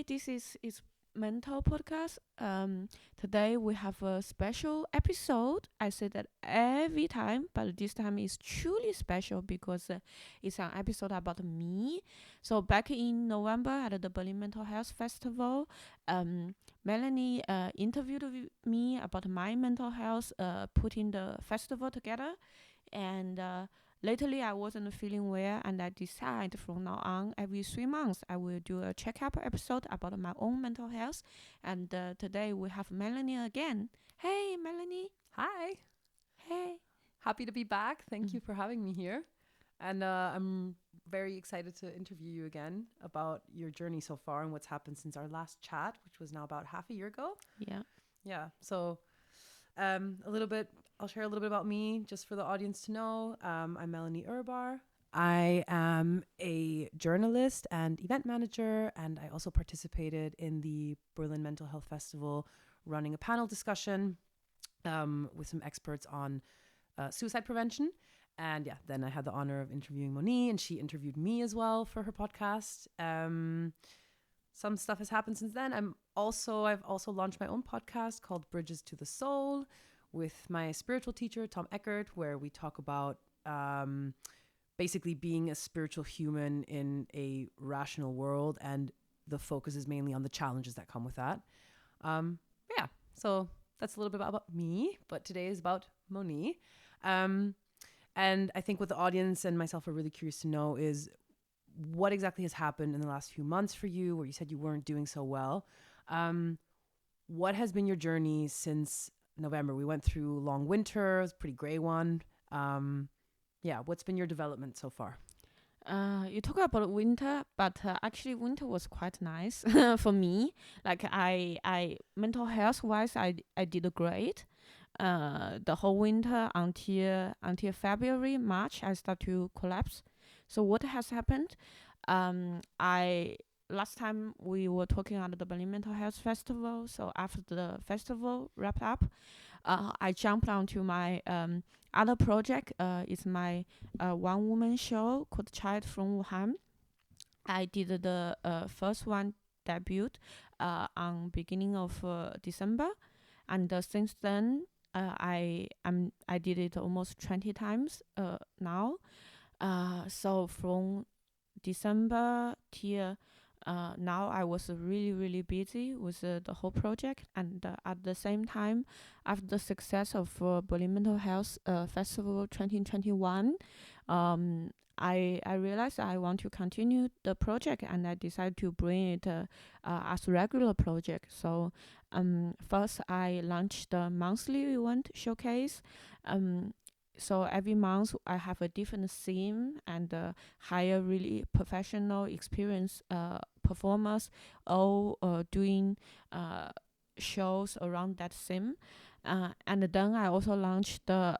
this is Mental Podcast. Today we have a special episode. I say that every time, but this time is truly special because it's an episode about me. So back in November at the Berlin Mental Health Festival, Melanie interviewed me about my mental health, putting the festival together, and lately, I wasn't feeling well, and I decided from now on, every 3 months, I will do a checkup episode about my own mental health. And today we have Melanie again. Hey, Melanie. Hi, Hey. happy to be back. Thank you for having me here. And I'm very excited to interview you again about your journey so far and what's happened since our last chat, which was now about half a year ago. Yeah. Yeah. So I'll share a little bit about me just for the audience to know. I'm Melanie Erbar. I am a journalist and event manager, and I also participated in the Berlin Mental Health Festival running a panel discussion with some experts on suicide prevention. And yeah, then I had the honor of interviewing Moni, and she interviewed me as well for her podcast. Some stuff has happened since then. I've also launched my own podcast called Bridges to the Soul with my spiritual teacher, Tom Eckert, where we talk about basically being a spiritual human in a rational world. And the focus is mainly on the challenges that come with that. Yeah, so that's a little bit about me, but today is about Moni. And I think what the audience and myself are really curious to know is what exactly has happened in the last few months for you, where you said you weren't doing so well. What has been your journey since November? We went through long winter, it was a pretty gray one. Yeah, what's been your development so far? You talk about winter, but actually winter was quite nice for me. Like I mental health wise, I did great. The whole winter until February, March, I start to collapse. So what has happened? I last time we were talking at the Berlin Mental Health Festival. So after the festival wrapped up, I jumped onto my other project. It's my one woman show called Child from Wuhan. I did the first one debut on beginning of December, and since then I did it almost 20 times now. So from December till now, I was really busy with the whole project, and at the same time, after the success of Berlin Mental Health Festival 2021, I realized I want to continue the project, and I decided to bring it as a regular project. So first, I launched the monthly event showcase. So every month I have a different theme and hire really professional, experienced performers, all doing shows around that theme. And then I also launched the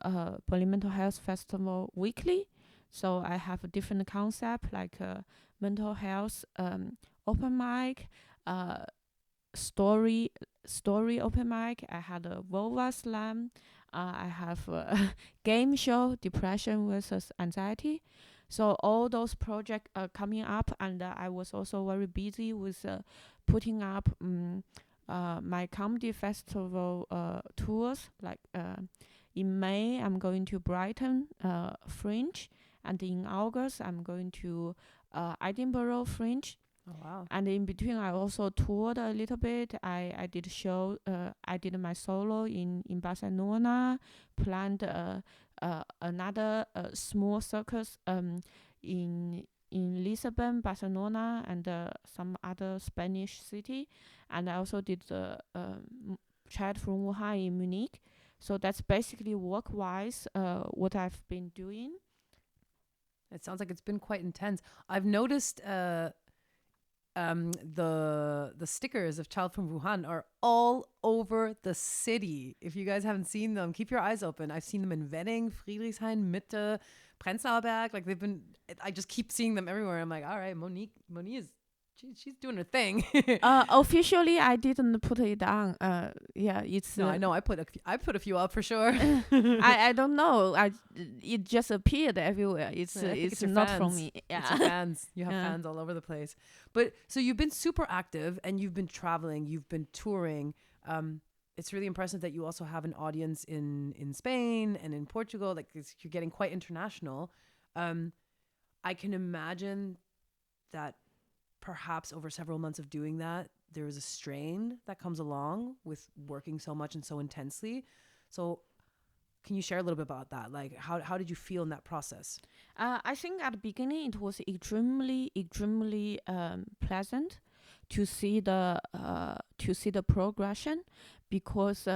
Berlin Mental Health Festival weekly. So I have a different concept like mental health open mic, story open mic. I had a vulva slam. I have a game show, depression versus anxiety. So all those projects are coming up, and I was also very busy with putting up my comedy festival tours. Like in May, I'm going to Brighton Fringe, and in August, I'm going to Edinburgh Fringe. Oh, wow. And in between, I also toured a little bit. I did show. I did my solo in Barcelona. Planned another small circus in Lisbon, Barcelona, and some other Spanish city. And I also did the Child from Wuhan in Munich. So that's basically work-wise what I've been doing. It sounds like it's been quite intense. I've noticed the stickers of Child from Wuhan are all over the city. If you guys haven't seen them, keep your eyes open. I've seen them in Wedding, Friedrichshain, Mitte, Prenzlauer Berg. Like I just keep seeing them everywhere. I'm like, all right, Moni is she's doing her thing. Officially, I didn't put it down. Yeah, it's. No, I know. I put a few up for sure. I don't know. It just appeared everywhere. I think It's your not fans. from me. It's Yeah. your fans. You have Yeah. fans all over the place. But so you've been super active and you've been traveling. You've been touring. It's really impressive that you also have an audience in Spain and in Portugal. Like you're getting quite international. I can imagine that perhaps over several months of doing that, there is a strain that comes along with working so much and so intensely. So can you share a little bit about that? Like how did you feel in that process? I think at the beginning it was extremely pleasant to see the progression, because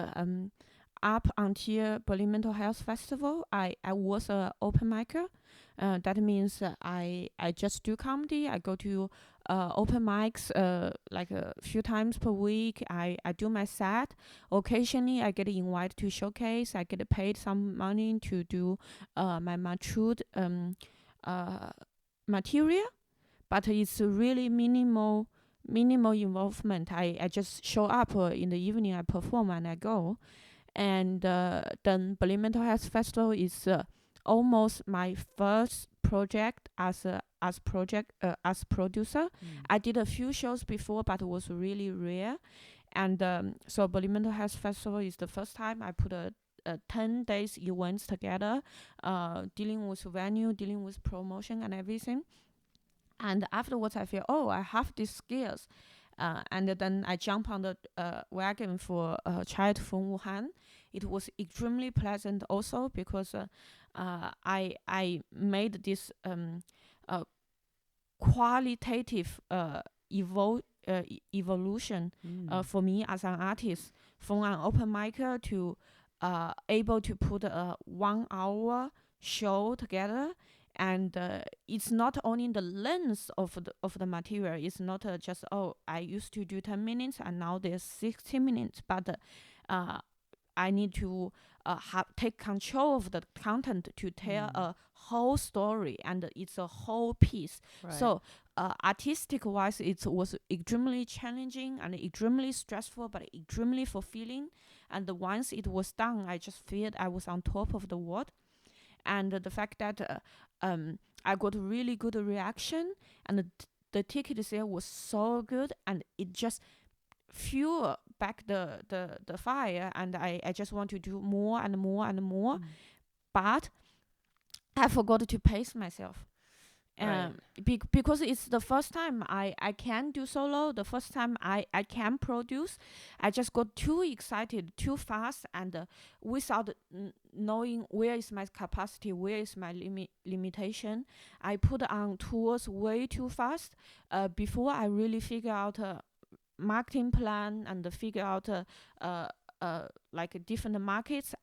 up until Berlin Mental Health Festival, I was a open micer. That means I just do comedy. I go to open mics like a few times per week. I do my set. Occasionally, I get invited to showcase. I get paid some money to do my matured material, but it's really minimal involvement. I just show up in the evening. I perform and I go. And then Berlin Mental Health Festival is almost my first project as producer. I did a few shows before, but it was really rare. And so Berlin Mental Health Festival is the first time I put a 10 days events together, dealing with venue, dealing with promotion and everything. And afterwards, I feel, I have these skills. And then I jump on the wagon for Child from Wuhan. It was extremely pleasant also, because I made this qualitative evolution for me as an artist, from an open micer to able to put a 1 hour show together. And it's not only the length of the material. It's not just I used to do 10 minutes and now there's 60 minutes, but I need to take control of the content to tell a whole story, and it's a whole piece. Right. So artistic wise, it was extremely challenging and extremely stressful, but extremely fulfilling. And once it was done, I just felt I was on top of the world. And the fact that I got really good reaction, and the ticket sale was so good, and it just fuel back the fire, and I just want to do more and more and more. But I forgot to pace myself. Because it's the first time I can do solo, the first time I can produce. I just got too excited too fast, and without knowing where is my capacity, where is my limitation. I put on tours way too fast before I really figure out a marketing plan and figure out like different markets.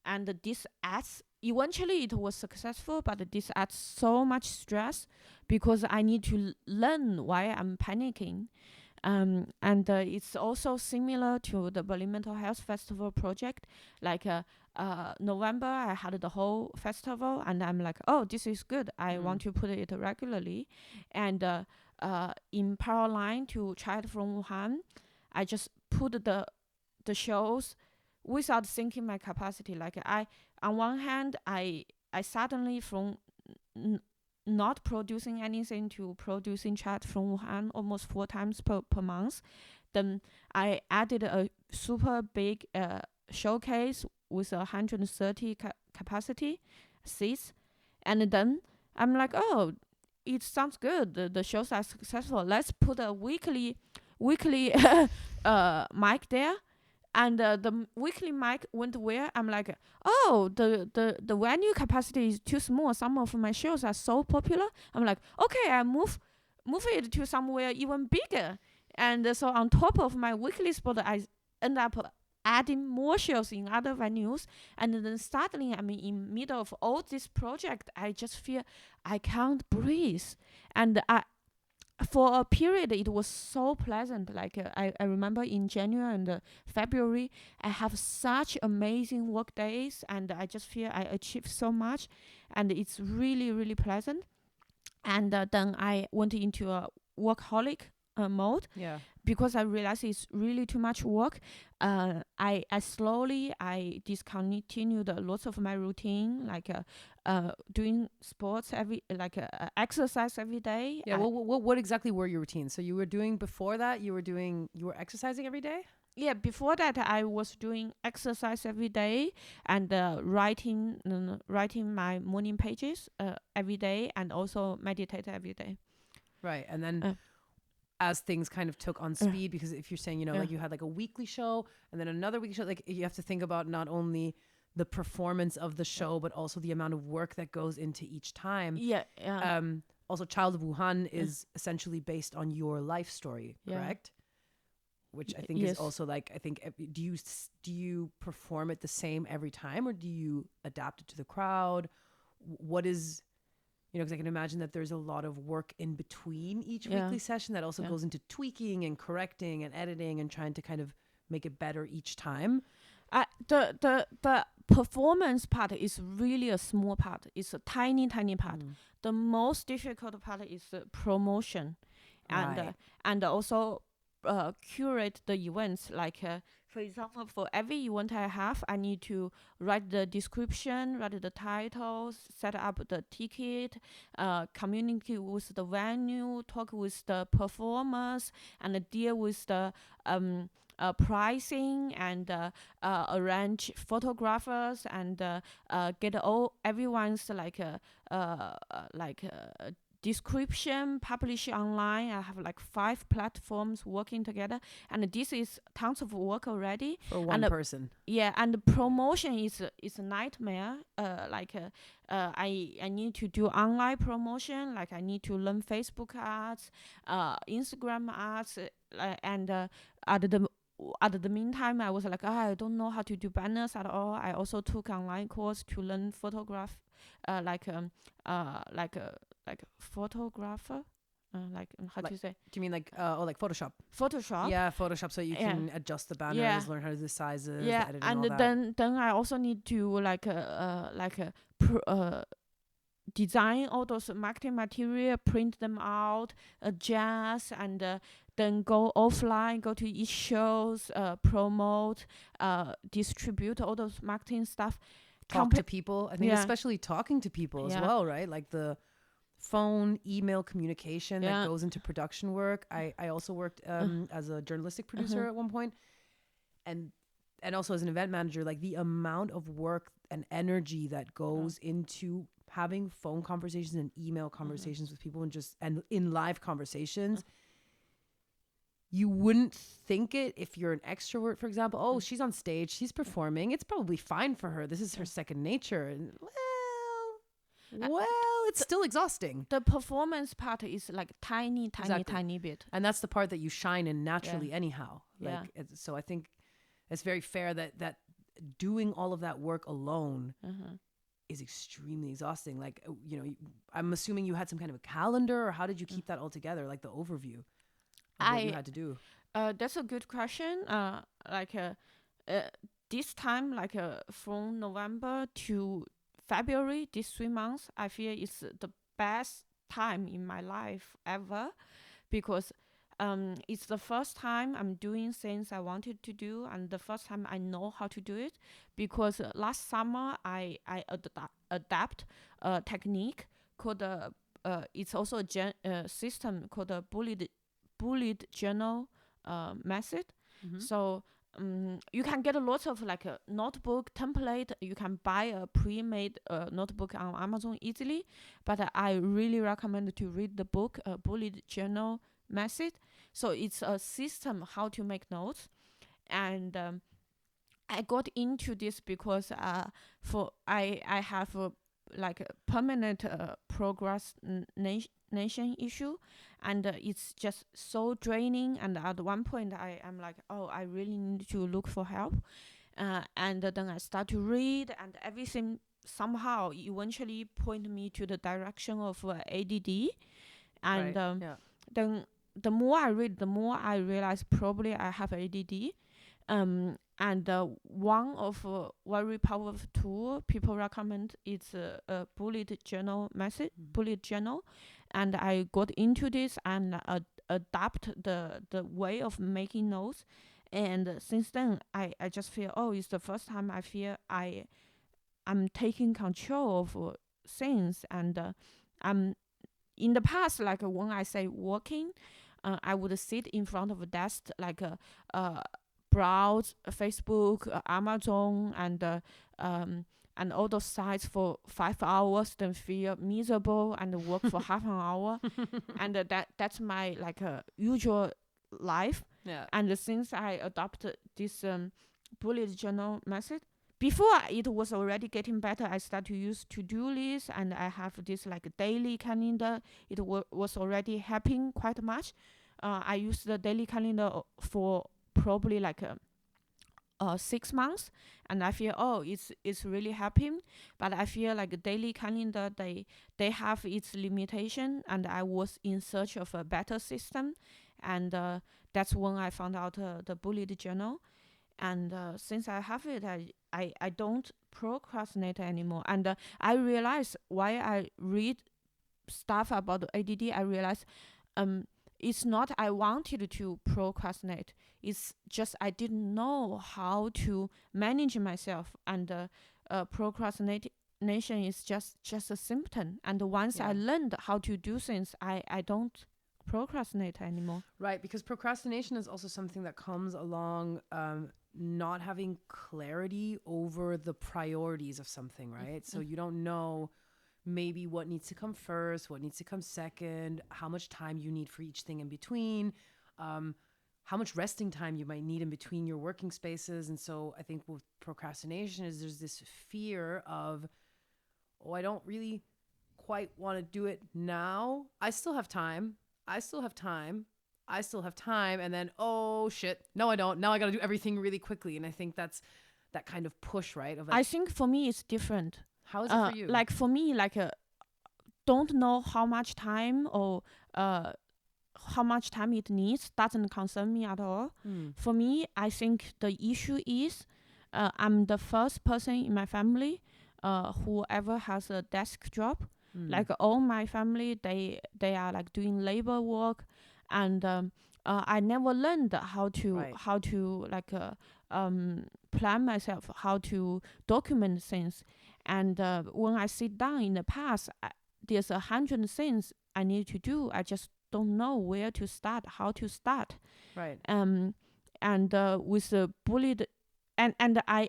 And this adds, eventually it was successful, but this adds so much stress because I need to learn why I'm panicking. And it's also similar to the Berlin Mental Health Festival project. Like November, I had the whole festival, and I'm like, this is good. I want to put it regularly. And in parallel line to Child from Wuhan, I just put the shows without thinking my capacity. Like on one hand, I suddenly from not producing anything to producing Child from Wuhan almost 4 times per month. Then I added a super big showcase with 130 capacity seats, and then I'm like, it sounds good. The shows are successful. Let's put a weekly mic there. And the weekly mic went where? I'm like, the venue capacity is too small. Some of my shows are so popular. I'm like, okay, I move it to somewhere even bigger. And so on top of my weekly spot, I end up adding more shows in other venues. And then suddenly, in middle of all this project, I just feel I can't breathe. And for a period, it was so pleasant. Like I remember in January and February, I have such amazing work days, and I just feel I achieved so much, and it's really, really pleasant. And then I went into a workaholic mode. Yeah. Because I realized it's really too much work. I slowly discontinued lots of my routine, like doing sports exercise every day. Yeah. What exactly were your routines? So you were doing before that? You were exercising every day? Yeah, before that I was doing exercise every day and writing my morning pages every day, and also meditate every day. Right. And then Uh, as things kind of took on speed, because if you're saying, yeah. like you had like a weekly show and then another weekly show, like you have to think about not only the performance of the show, but also the amount of work that goes into each time. Yeah. Also, Child of Wuhan is essentially based on your life story, correct? Which I think is also like, I think, do you perform it the same every time, or do you adapt it to the crowd? What is, because I can imagine that there's a lot of work in between each weekly session that also goes into tweaking and correcting and editing and trying to kind of make it better each time. The performance part is really a small part. It's a tiny part. The most difficult part is the promotion, and also curate the events. Like for example, for every event I have, I need to write the description, write the titles, set up the ticket, communicate with the venue, talk with the performers, and deal with the pricing, and arrange photographers, and get everyone's description, publish online. I have like 5 platforms working together, and this is tons of work already for one person. Yeah, and the promotion is a nightmare. I need to do online promotion. Like I need to learn Facebook ads, Instagram ads, and at the meantime, I was like, I don't know how to do banners at all. I also took online course to learn photograph, like photographer. How do you say? Do you mean like like Photoshop? Photoshop. Yeah, Photoshop, so you can adjust the banners, learn how to do the sizes, the editing, and all that. then I also need to design all those marketing material, print them out, adjust, and then go offline, go to each shows, promote, distribute all those marketing stuff. Talk to people. I think especially talking to people as well, right? Like the phone, email communication that goes into production work. I also worked as a journalistic producer at one point, and also as an event manager. Like the amount of work and energy that goes into having phone conversations and email conversations with people, and in live conversations. You wouldn't think it if you're an extrovert, for example. Oh, she's on stage, she's performing. It's probably fine for her. This is her second nature. And well, it's still exhausting. The performance part is like tiny bit. And that's the part that you shine in naturally anyhow. So I think it's very fair that doing all of that work alone is extremely exhausting. Like, I'm assuming you had some kind of a calendar, or how did you keep that all together? Like the overview. What you had to do? That's a good question. This time, from November to February, these 3 months, I feel it's the best time in my life ever, because it's the first time I'm doing things I wanted to do, and the first time I know how to do it. Because last summer I adapt a technique called it's also a system called a bullet journal method. So you can get a lot of like a notebook template. You can buy a pre-made notebook on Amazon easily, but I really recommend to read the book Bullet Journal Method. So it's a system how to make notes, and I got into this because I have like a permanent procrastination issue, and it's just so draining. And at one point I am like, I really need to look for help, and then I start to read, and everything somehow eventually point me to the direction of ADD. And then the more I read, the more I realize probably I have ADD. And one of very powerful tool people recommend is a bullet journal method, bullet journal. and I got into this and adapt the way of making notes. And since then, I just feel, oh, it's the first time I feel I'm taking control of things. And I'm in the past, like when I say working, I would sit in front of a desk, like browse Facebook, Amazon, and all those sites for 5 hours, then feel miserable and work for half an hour, and that's my like usual life. Yeah. And since I adopted this bullet journal method, before it was already getting better, I started to use to-do lists, and I have this like daily calendar. It was already helping quite much. I used the daily calendar for probably like 6 months, and I feel, oh, it's really helping. But I feel like a daily calendar, they have its limitation, and I was in search of a better system. And that's when I found out the bullet journal. And since I have it, I don't procrastinate anymore. And I realize why I read stuff about ADD. I realize it's not I wanted to procrastinate. It's just I didn't know how to manage myself. And procrastination is just a symptom. And once I learned how to do things, I don't procrastinate anymore. Right, because procrastination is also something that comes along not having clarity over the priorities of something, right? So you don't know maybe what needs to come first, what needs to come second, how much time you need for each thing in between, how much resting time you might need in between your working spaces. And so I think with procrastination is there's this fear of, oh, I don't really quite want to do it now. I still have time. And then, oh shit, no, I don't. Now I got to do everything really quickly. And I think that's that kind of push, right? Of like, I think for me it's different. How is it for you? Like for me, like don't know how much time or how much time it needs doesn't concern me at all. For me, I think the issue is I'm the first person in my family who ever has a desk job. Like all my family, they are like doing labor work, and I never learned how to like plan myself, how to document things. And when I sit down in the past, there's 100 things I need to do. I just don't know where to start, how to start. Right. And with the bullet, and I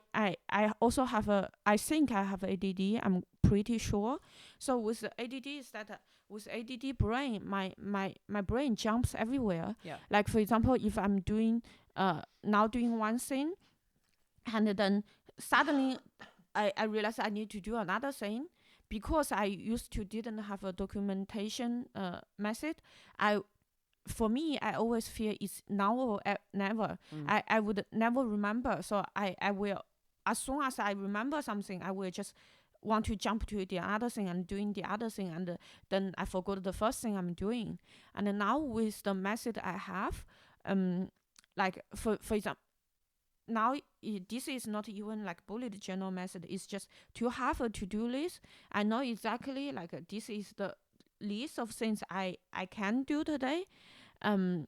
also have I think I have ADD. I'm pretty sure. So with the ADD is that with ADD brain, my brain jumps everywhere. Yeah. Like for example, if I'm doing now doing one thing, and then suddenly I realize I need to do another thing. Because I used to didn't have a documentation method, for me, I always feel it's now or never. I would never remember. So I will, as soon as I remember something, I will just want to jump to the other thing and doing the other thing. And then I forgot the first thing I'm doing. And now with the method I have, like for example, now this is not even like bullet journal method. It's just to have a to-do list. I know exactly like this is the list of things I can do today. And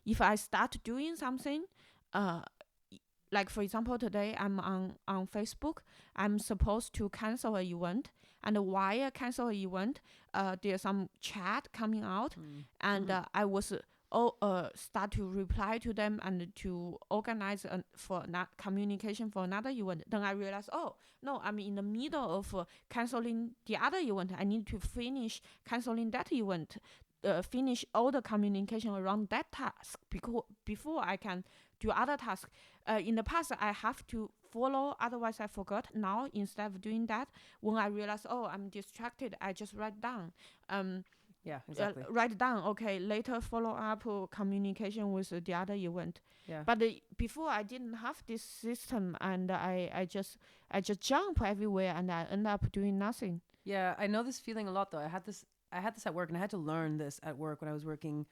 if I start doing something, like for example today I'm on Facebook, I'm supposed to cancel an event, and while I cancel an event, there's some chat coming out, and I was start to reply to them and to organize for communication for another event. Then I realized, oh no, I'm in the middle of canceling the other event. I need to finish canceling that event, finish all the communication around that task before I can do other tasks. In the past, I have to follow, otherwise I forgot. Now, instead of doing that, when I realize, oh, I'm distracted, I just write down. Yeah, exactly. Write down, okay, later follow up or communication with the other event. Yeah. But before I didn't have this system, and I just jump everywhere, and I end up doing nothing. Yeah, I know this feeling a lot though. I had this at work, and I had to learn this at work when I was working.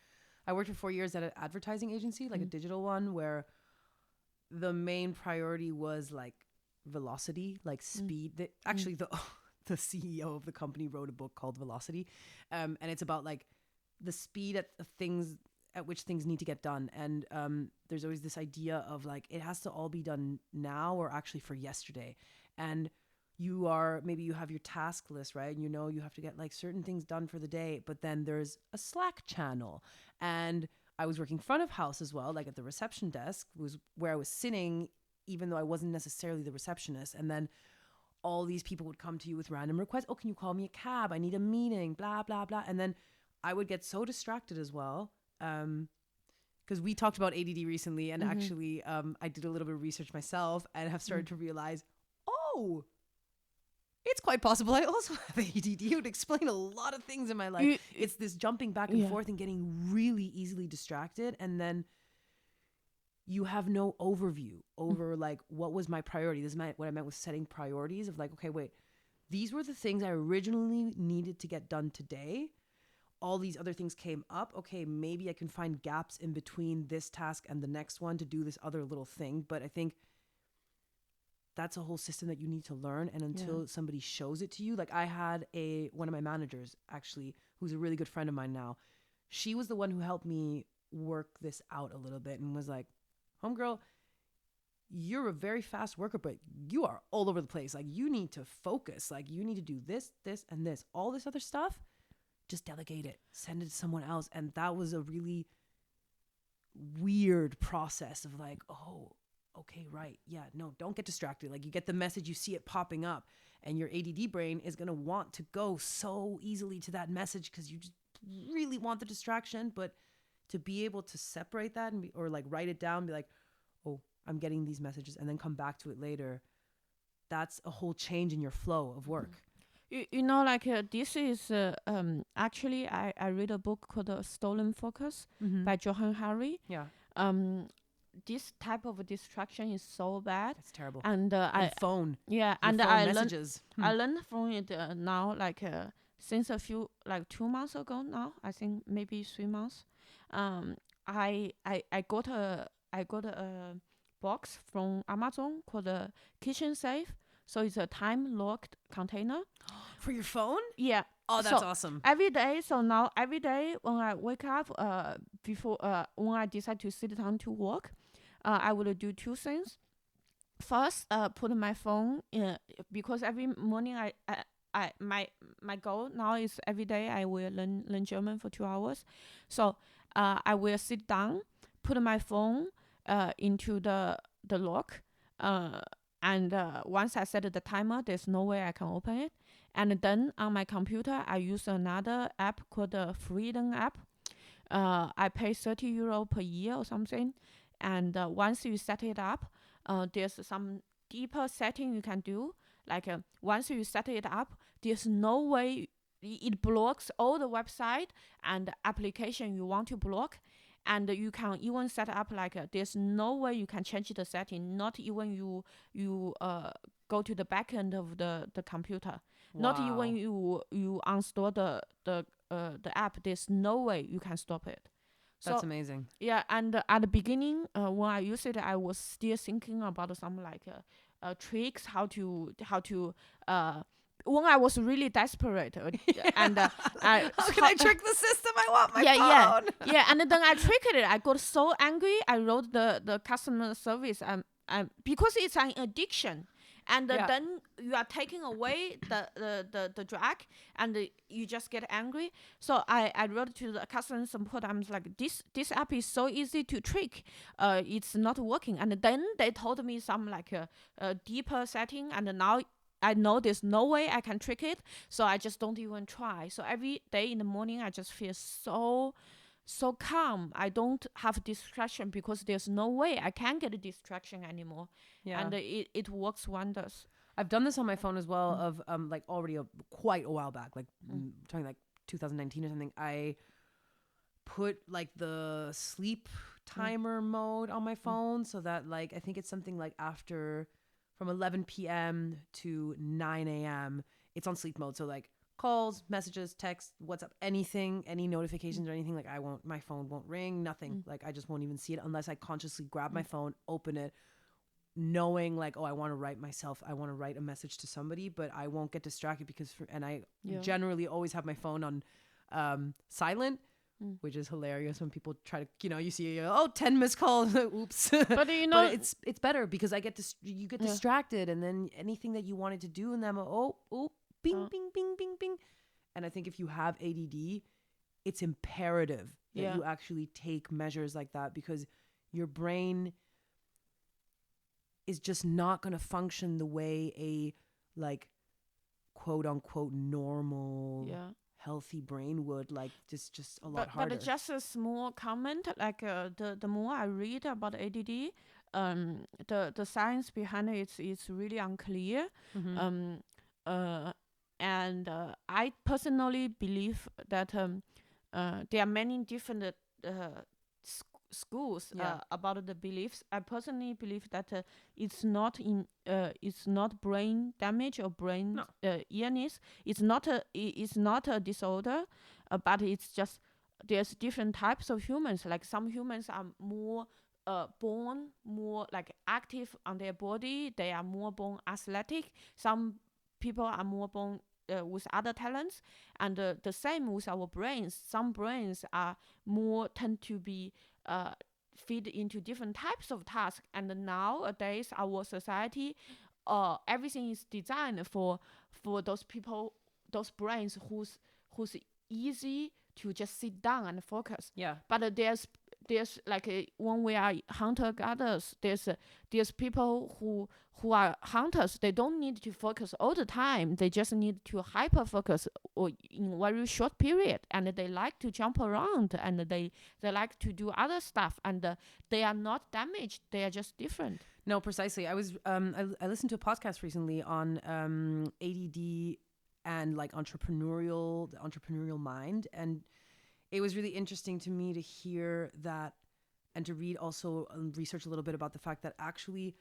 I worked for 4 years at an advertising agency, like a digital one, where the main priority was like velocity, like speed. Actually, the the CEO of the company wrote a book called Velocity, and it's about like the speed at which things need to get done. And there's always this idea of like it has to all be done now or actually for yesterday. And you have your task list, right? And you have to get like certain things done for the day, but then there's a Slack channel. And I was working front of house as well, like at the reception desk was where I was sitting, even though I wasn't necessarily the receptionist. And then all these people would come to you with random requests. Oh, can you call me a cab? I need a meeting, blah, blah, blah. And then I would get so distracted as well. Because we talked about ADD recently, and actually I did a little bit of research myself and have started to realize, oh, it's quite possible I also have ADD. It would explain a lot of things in my life. It's this jumping back and forth and getting really easily distracted. And then you have no overview over like, what was my priority? This is what I meant with setting priorities of like, okay, wait, these were the things I originally needed to get done today. All these other things came up. Okay, maybe I can find gaps in between this task and the next one to do this other little thing. But I think that's a whole system that you need to learn. And until somebody shows it to you, like I had one of my managers actually, who's a really good friend of mine now. She was the one who helped me work this out a little bit and was like, homegirl, you're a very fast worker, but you are all over the place. Like you need to focus. Like you need to do this, this, and this. All this other stuff, just delegate it. Send it to someone else. And that was a really weird process of like, oh, okay, right. Yeah, no, don't get distracted. Like you get the message, you see it popping up, and your ADD brain is going to want to go so easily to that message because you just really want the distraction. But to be able to separate that or like write it down, be like, oh, I'm getting these messages, and then come back to it later. That's a whole change in your flow of work. This is actually I read a book called Stolen Focus by Zhang. Yeah. This type of distraction is so bad. It's terrible. And phone. Yeah, and phone I messages. I learned from it now, since a few 2 months ago now. I think maybe 3 months. I got a box from Amazon called a Kitchen Safe. So it's a time locked container for your phone. Yeah. Oh, that's awesome. Every day when I wake up, before when I decide to sit down to work, I will do two things. First, put my phone because every morning my goal now is every day I will learn German for 2 hours. So I will sit down, put my phone into the lock, and once I set the timer, there's no way I can open it. And then on my computer, I use another app called the Freedom app. I pay €30 per year or something. And once you set it up, there's some deeper setting you can do. Once you set it up, there's no way it blocks all the website and application you want to block. And you can even set up there's no way you can change the setting. Not even you go to the back end of the computer. Wow. Not even you uninstall the app. There's no way you can stop it. That's amazing. Yeah, and at the beginning, when I used it, I was still thinking about some tricks, how to when I was really desperate, and how can I trick the system? I want my phone. Yeah, and then I tricked it. I got so angry. I wrote the customer service, because it's an addiction. And then you are taking away the drug, and you just get angry. So I wrote to the customer support. I'm like, this app is so easy to trick. It's not working. And then they told me some a deeper setting. And now I know there's no way I can trick it. So I just don't even try. So every day in the morning, I just feel so calm. I don't have distraction because there's no way I can get a distraction anymore. Yeah. And it works wonders. I've done this on my phone as well of already quite a while back, talking 2019 or something. I put the sleep timer mode on my phone so that I think it's something after from 11 p.m. to 9 a.m. it's on sleep mode. So calls, messages, texts, WhatsApp, anything, any notifications or anything, my phone won't ring, nothing. I just won't even see it unless I consciously grab my phone, open it, knowing like, oh, I want to write myself, I want to write a message to somebody, but I won't get distracted because and I generally always have my phone on silent, which is hilarious when people try to, you see, 10 missed calls. Oops. But but it's better because you get distracted, and then anything that you wanted to do and then bing bing bing bing bing. And I think if you have ADD, it's imperative that you actually take measures like that, because your brain is just not going to function the way a like quote unquote normal healthy brain would, like just a lot harder. But just a small comment, like the more I read about ADD, the science behind it is really unclear. And I personally believe that there are many different schools about the beliefs. I personally believe that it's not brain damage or brain illness. It's not a disorder, but it's just there's different types of humans. Like some humans are more born more like active on their body. They are more born athletic. Some people are more born with other talents, and the same with our brains. Some brains are more tend to be feed into different types of tasks, and nowadays our society, everything is designed for those people, those brains who's easy to just sit down and focus. But there's like when we are hunter gatherers, there's people who are hunters. They don't need to focus all the time. They just need to hyper focus or in very short period, and they like to jump around, and they like to do other stuff, and they are not damaged. They are just different. No, precisely. I was I listened to a podcast recently on ADD and like the entrepreneurial mind, and it was really interesting to me to hear that and to read also research a little bit about the fact that actually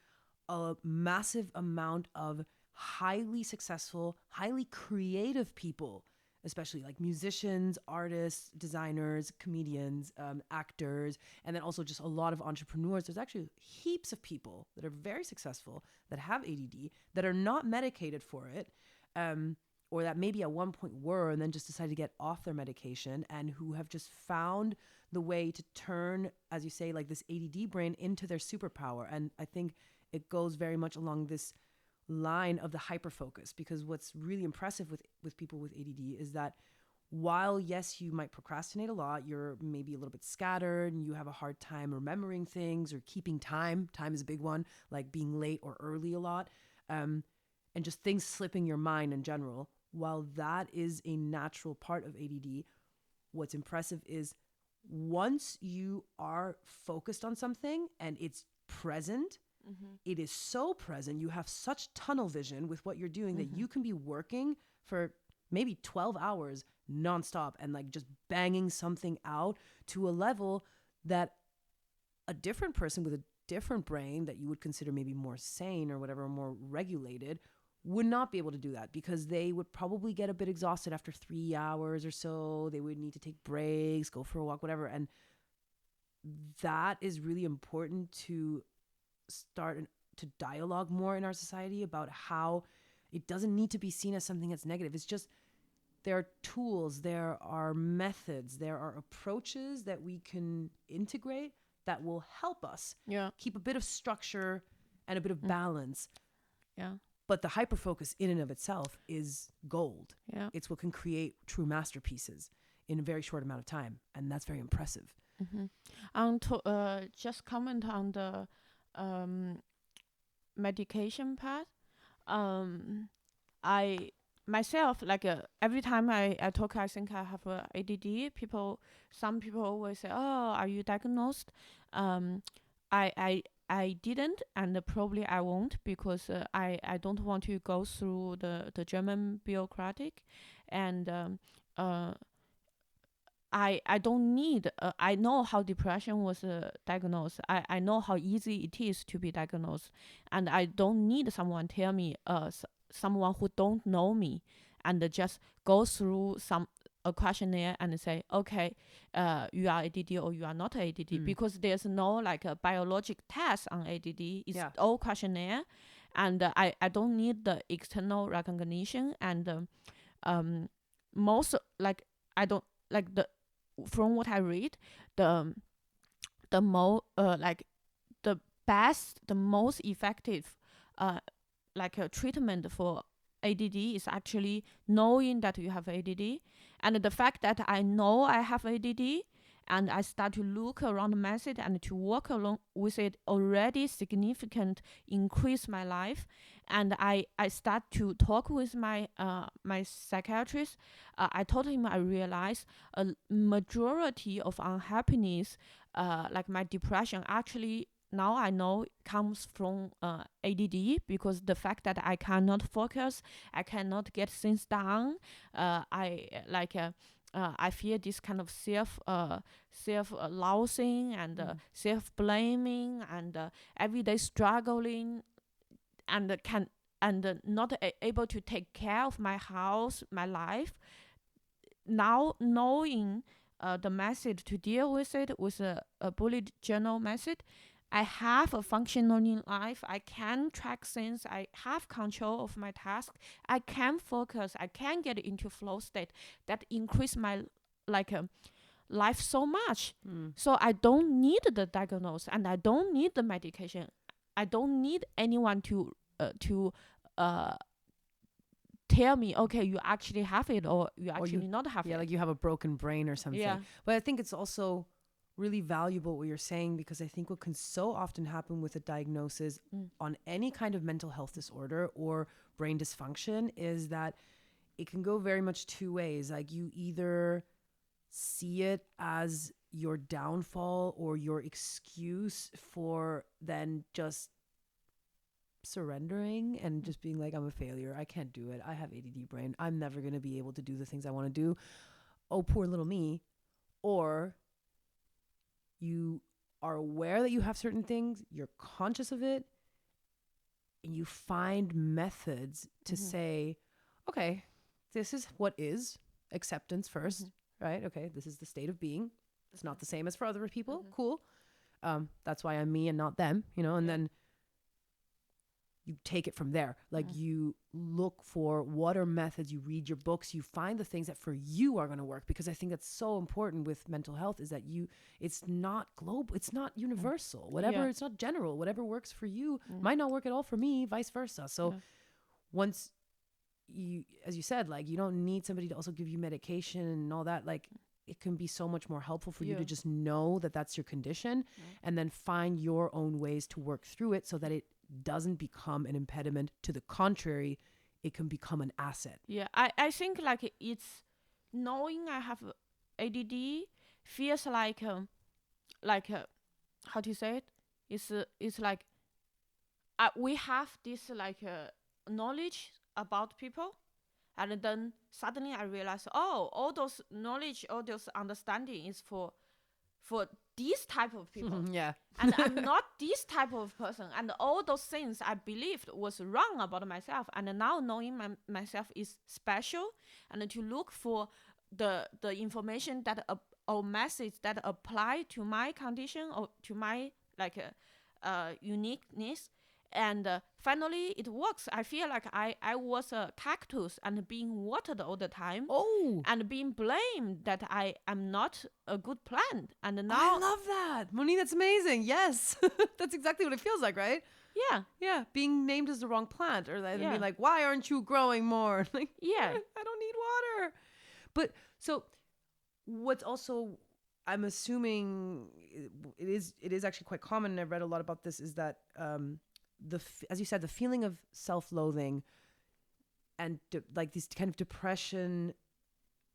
a massive amount of highly successful, highly creative people, especially like musicians, artists, designers, comedians, actors, and then also just a lot of entrepreneurs. There's actually heaps of people that are very successful that have ADD that are not medicated for it, or that maybe at one point were and then just decided to get off their medication, and who have just found the way to turn, as you say, like this ADD brain into their superpower. And I think it goes very much along this line of the hyperfocus, because what's really impressive with people with ADD is that while, yes, you might procrastinate a lot, you're maybe a little bit scattered and you have a hard time remembering things or keeping time. Time is a big one, like being late or early a lot, and just things slipping your mind in general. While that is a natural part of ADD, what's impressive is once you are focused on something and it's present, it is so present, you have such tunnel vision with what you're doing that you can be working for maybe 12 hours nonstop and like just banging something out to a level that a different person with a different brain that you would consider maybe more sane or whatever, more regulated, would not be able to do that, because they would probably get a bit exhausted after 3 hours or so. They would need to take breaks, go for a walk, whatever. And that is really important to start to dialogue more in our society about how it doesn't need to be seen as something that's negative. It's just, there are tools, there are methods, there are approaches that we can integrate that will help us keep a bit of structure and a bit of balance. But the hyperfocus in and of itself is gold. It's what can create true masterpieces in a very short amount of time. And that's very impressive. And to just comment on the medication part, I myself, like every time I talk, I think I have ADD. Some people always say, "Oh, are you diagnosed?" I didn't, and probably I won't, because I don't want to go through the German bureaucratic, and I don't need, I know how depression was diagnosed. I know how easy it is to be diagnosed, and I don't need someone tell me, someone who don't know me, and just go through a questionnaire and say, okay, you are ADD or you are not ADD, because there's no like a biologic test on ADD. It's all questionnaire, and I don't need the external recognition. And most like I don't like the from what I read, the like the best, the most effective like a treatment for ADD is actually knowing that you have ADD. And the fact that I know I have ADD and I start to look around the message and to work along with it already significant increase my life. And I start to talk with my my psychiatrist. I told him I realized a majority of unhappiness, like my depression, actually now I know comes from ADD, because the fact that I cannot focus, I cannot get things done. I feel this kind of self loathing and self blaming and everyday struggling, and not able to take care of my house, my life. Now knowing the method to deal with it with a bullet journal method, I have a functional life. I can track things. I have control of my task. I can focus. I can get into flow state. That increase my life so much. So I don't need the diagnosis and I don't need the medication. I don't need anyone to tell me, okay, you actually have it or you actually not have it. Yeah, like you have a broken brain or something. Yeah. But I think it's also really valuable what you're saying, because I think what can so often happen with a diagnosis on any kind of mental health disorder or brain dysfunction is that it can go very much two ways. Like you either see it as your downfall or your excuse for then just surrendering and just being like, I'm a failure. I can't do it. I have ADD brain. I'm never going to be able to do the things I want to do. Oh, poor little me. Or you are aware that you have certain things, you're conscious of it, and you find methods to say, okay, this is what is acceptance first, right? Okay, this is the state of being. It's not the same as for other people. Cool. That's why I'm me and not them, you know, and then you take it from there. Like you look for what are methods, you read your books, you find the things that for you are going to work, because I think that's so important with mental health is that it's not global, it's not universal, whatever, it's not general, whatever works for you might not work at all for me, vice versa. So once you, as you said, like you don't need somebody to also give you medication and all that, like it can be so much more helpful for you to just know that that's your condition and then find your own ways to work through it so that it doesn't become an impediment. To the contrary, it can become an asset. Yeah, I think like it's knowing I have ADD feels like how do you say it? It's like we have this like knowledge about people, and then suddenly I realize, oh, all those knowledge, all those understanding is for this type of people. And I'm not this type of person. And all those things I believed was wrong about myself. And now knowing myself is special, and to look for the information that or message that apply to my condition or to my like uniqueness. And finally, it works. I feel like I was a cactus and being watered all the time. Oh. And being blamed that I am not a good plant. And now I love that. Moni, that's amazing. Yes. That's exactly what it feels like, right? Yeah. Yeah. Being named as the wrong plant, or being like, why aren't you growing more? Like, yeah. I don't need water. But so what's also, I'm assuming it is actually quite common, and I've read a lot about this, is that as you said, the feeling of self-loathing and like this kind of depression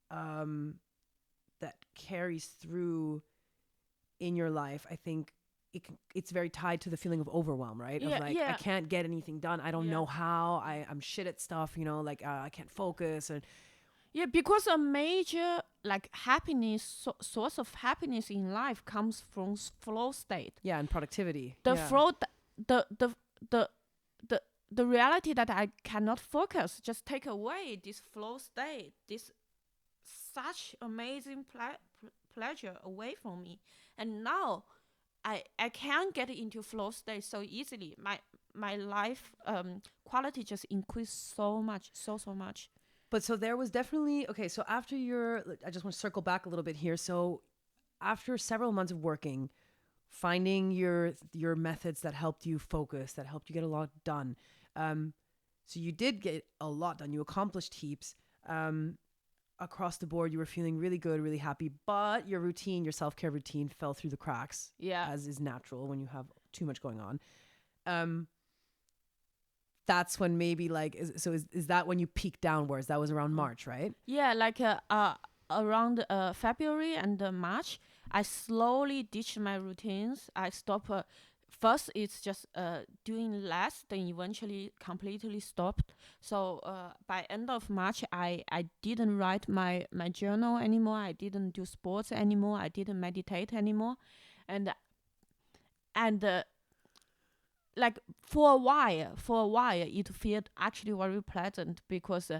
that carries through in your life, I think it's very tied to the feeling of overwhelm, right? Of like, I can't get anything done. I don't know how. I'm shit at stuff, you know, like I can't focus. And yeah, because a major like happiness source of happiness in life comes from flow state. Yeah, and productivity. The flow, the reality that I cannot focus just take away this flow state, this such amazing pleasure away from me. And now I can't get into flow state so easily. My life quality just increased so much, so much. But so there was definitely, okay, so after I just want to circle back a little bit here. So after several months of working, finding your methods that helped you focus, that helped you get a lot done. So you did get a lot done. You accomplished heaps. Across the board, you were feeling really good, really happy, but your routine, your self-care routine fell through the cracks, as is natural when you have too much going on. That's when maybe like, is that when you peaked downwards? That was around March, right? Yeah, like around February and March, I slowly ditched my routines. I stopped. First, it's just doing less, then eventually completely stopped. So by end of March, I didn't write my journal anymore. I didn't do sports anymore. I didn't meditate anymore. And like for a while, it felt actually very pleasant because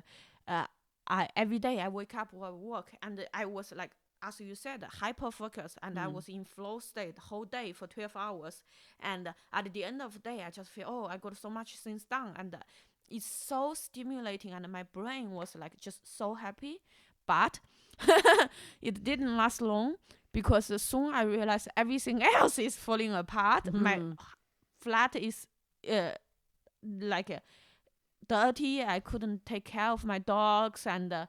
I every day I wake up or work and I was like, as you said, hyper focused, and I was in flow state the whole day for 12 hours. And at the end of the day, I just feel, oh, I got so much things done, and it's so stimulating, and my brain was like just so happy. But it didn't last long because soon I realized everything else is falling apart. My flat is like dirty. I couldn't take care of my dogs, and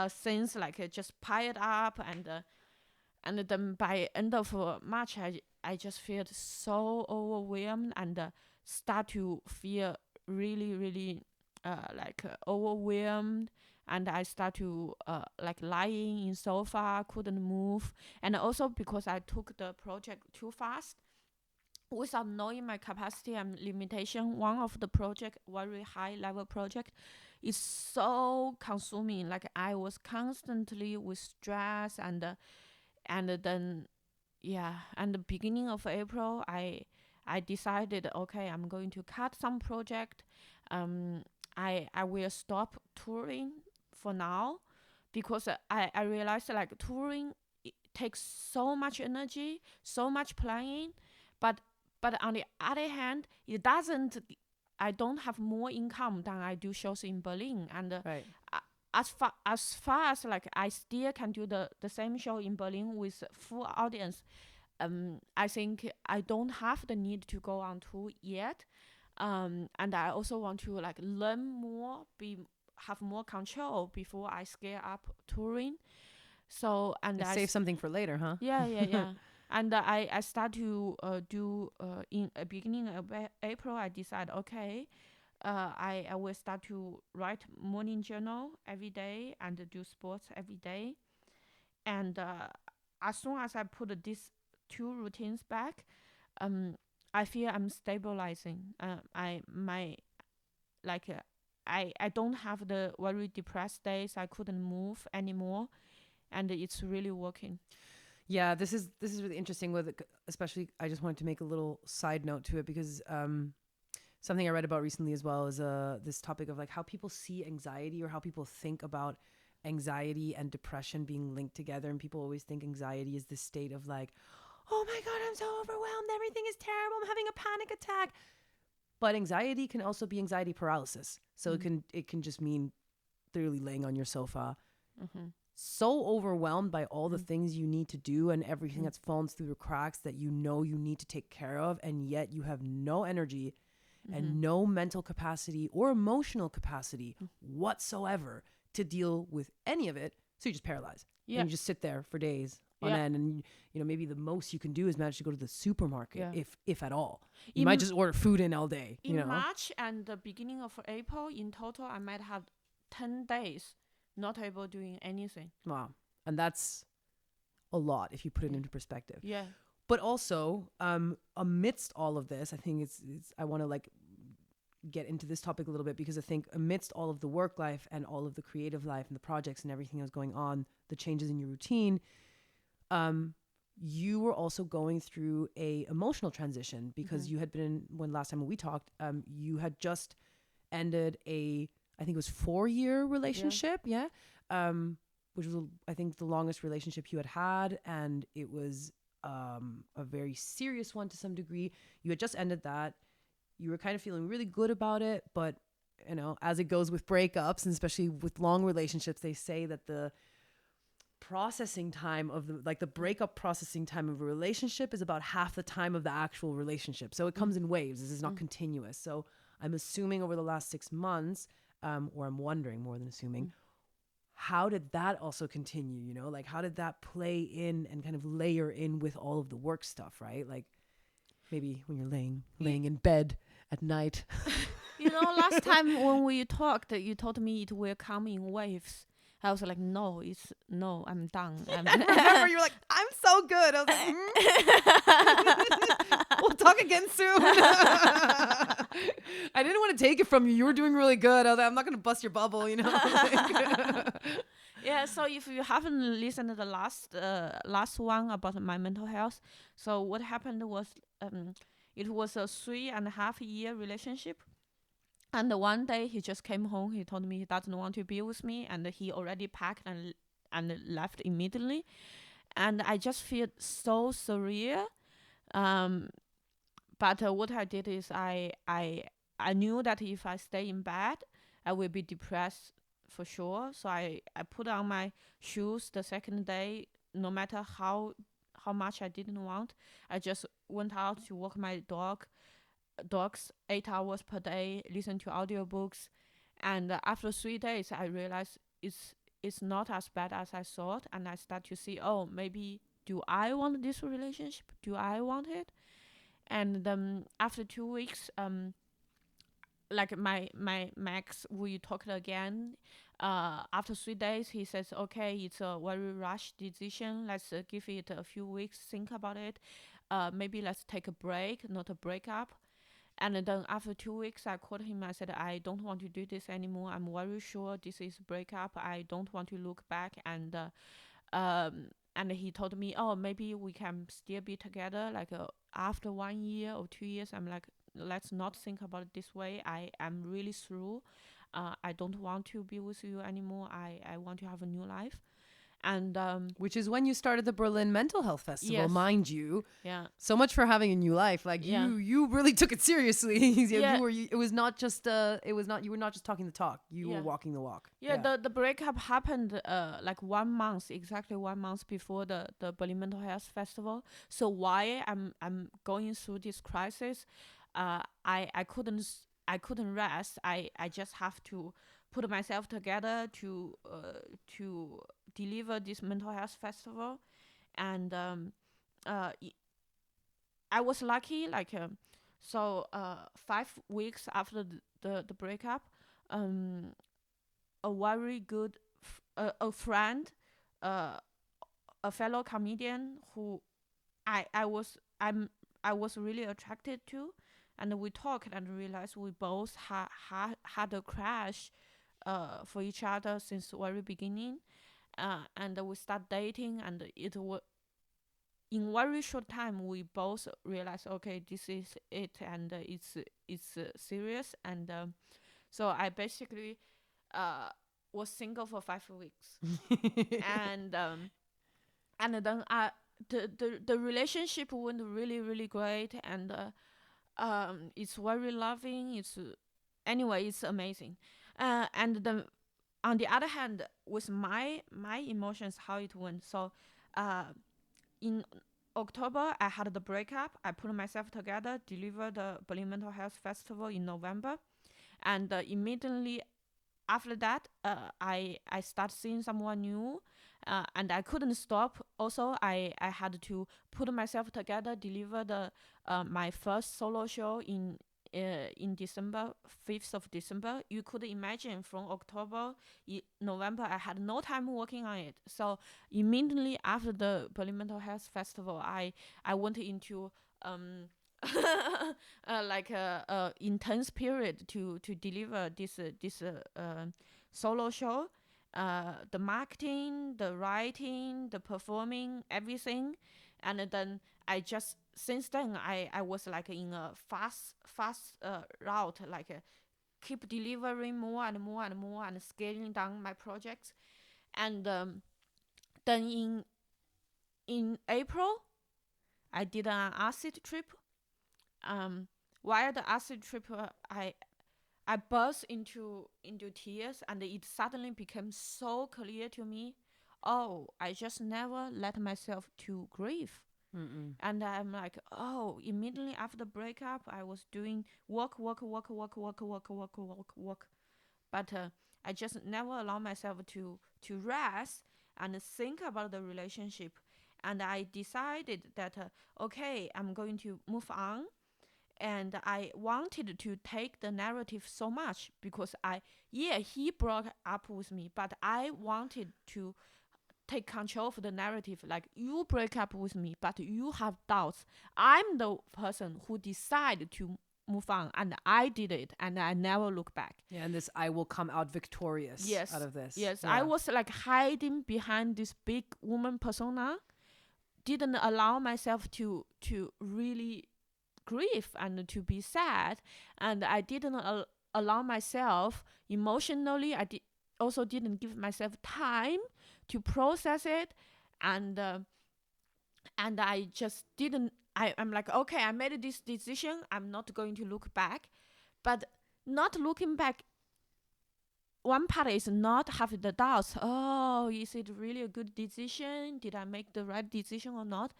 things like just piled up, and then by end of March, I just felt so overwhelmed, and start to feel really like overwhelmed. And I start to like lying in sofa, couldn't move. And also because I took the project too fast, without knowing my capacity and limitation. One of the project, very high level project, is so consuming. Like I was constantly with stress, and then and the beginning of April, I decided, okay, I'm going to cut some project. I will stop touring for now, because I realized like touring, it takes so much energy, so much planning, but on the other hand, it doesn't. I don't have more income than I do shows in Berlin, and Right. as far as like I still can do the same show in Berlin with full audience. I think I don't have the need to go on tour yet, and I also want to like learn more, have more control before I scale up touring. So Save something for later, huh? yeah. And I start to do in beginning of April. I decide, okay, I will start to write morning journal every day and do sports every day. And as soon as I put these two routines back, I feel I'm stabilizing. I my like I don't have the very depressed days. I couldn't move anymore, and it's really working. Yeah, this is really interesting. Especially, I just wanted to make a little side note to it because something I read about recently as well is this topic of like how people see anxiety, or how people think about anxiety and depression being linked together. And people always think anxiety is this state of like, oh my God, I'm so overwhelmed, everything is terrible, I'm having a panic attack. But anxiety can also be anxiety paralysis. So it can just mean literally laying on your sofa, so overwhelmed by all the things you need to do and everything that's fallen through the cracks that you need to take care of, and yet you have no energy and no mental capacity or emotional capacity whatsoever to deal with any of it. So you just paralyze. Yeah. And you just sit there for days on end, and maybe the most you can do is manage to go to the supermarket, if at all. You might just order food in all day. In March and the beginning of April, in total, I might have 10 days not able doing anything. Wow. And that's a lot if you put it into perspective. Yeah. But also, amidst all of this, I think I want to like get into this topic a little bit, because I think amidst all of the work life and all of the creative life and the projects and everything that was going on, the changes in your routine, you were also going through a emotional transition, because you had been, when last time we talked, you had just ended I think it was 4-year relationship. Yeah. which was, I think, the longest relationship you had, and it was a very serious one to some degree. You had just ended that. You were kind of feeling really good about it, but as it goes with breakups, and especially with long relationships, they say that the processing time of the breakup processing time of a relationship is about half the time of the actual relationship. So it comes in waves. This is not continuous. So I'm assuming over the last 6 months, or I'm wondering more than assuming, how did that also continue? Like, how did that play in and kind of layer in with all of the work stuff, right? Like, maybe when you're laying in bed at night. Last time when we talked, you told me it will come in waves. I was like, no, I'm done. I remember you were like, I'm so good. I was like, we'll talk again soon. I didn't want to take it from you. You were doing really good. I was like, I'm not going to bust your bubble, Yeah, so if you haven't listened to the last one about my mental health, so what happened was it was a 3.5 year relationship. And one day he just came home. He told me he doesn't want to be with me, and he already packed and left immediately. And I just feel so surreal. But what I did is I knew that if I stay in bed, I will be depressed for sure. So I put on my shoes the second day, no matter how much I didn't want. I just went out to walk my dogs 8 hours per day, listen to audiobooks, and after 3 days I realized it's not as bad as I thought, and I start to see, oh, maybe do I want this relationship? Do I want it? And after 2 weeks, like my ex, we talked again. After 3 days, he says, okay, it's a very rushed decision. Let's give it a few weeks, think about it. Maybe let's take a break, not a breakup. And then after 2 weeks, I called him. I said, I don't want to do this anymore. I'm very sure this is a breakup. I don't want to look back. And he told me, oh, maybe we can still be together. Like after 1 year or 2 years, I'm like, let's not think about it this way. I am really through. I don't want to be with you anymore. I want to have a new life. And which is when you started the Berlin Mental Health Festival, yes. Mind you. Yeah. So much for having a new life. Like you really took it seriously. Yeah. It was not just you were not just talking the talk. You were walking the walk. Yeah. The breakup happened like 1 month, exactly 1 month before the Berlin Mental Health Festival. So why I'm going through this crisis, I couldn't rest. I just have to put myself together to deliver this mental health festival. And I was lucky, like 5 weeks after the breakup, a very good a friend, a fellow comedian who I was really attracted to, and we talked and realized we both had a crush for each other since the very beginning. And we start dating, and it was in very short time we both realized, okay, this is it, and it's serious. And so I basically was single for 5 weeks. and then the relationship went really, really great, and it's very loving. It's amazing. And then on the other hand, with my emotions, how it went. So in October, I had the breakup. I put myself together, delivered the Berlin Mental Health Festival in November. And immediately after that, I started seeing someone new. And I couldn't stop. Also, I had to put myself together, deliver my first solo show in December, 5th of December. You could imagine from October, November, I had no time working on it. So immediately after the Berlin Mental Health Festival, I went into like a intense period to deliver this solo show. The marketing, the writing, the performing, everything. And then since then I was like in a fast route, like keep delivering more and more and more, and scaling down my projects. And then in April, I did an acid trip. While the acid trip, I burst into tears, and it suddenly became so clear to me. Oh, I just never let myself to grieve. Mm-mm. And I'm like, oh, immediately after the breakup, I was doing work, work, work, work, work, work, work, work, work. But I just never allow myself to rest and think about the relationship. And I decided that okay, I'm going to move on. And I wanted to take the narrative so much because he broke up with me, but I wanted to take control of the narrative. Like, you break up with me, but you have doubts. I'm the person who decided to move on, and I did it, and I never look back. Yeah, and this I will come out victorious Yes, out of this. yes, Yeah. I was like hiding behind this big woman persona, didn't allow myself to really grieve and to be sad, and I didn't allow myself emotionally. Also didn't give myself time to process it, and I just didn't. I'm like, okay, I made this decision. I'm not going to look back, but not looking back. One part is not having the doubts. Oh, is it really a good decision? Did I make the right decision or not?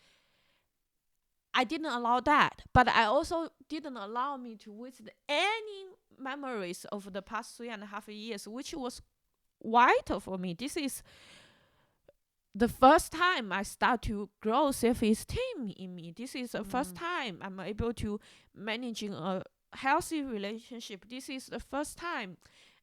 I didn't allow that, but I also didn't allow me to visit any memories of the past 3.5 years, which was vital for me. This is the first time I start to grow self-esteem in me. This is the first time I'm able to managing a healthy relationship. This is the first time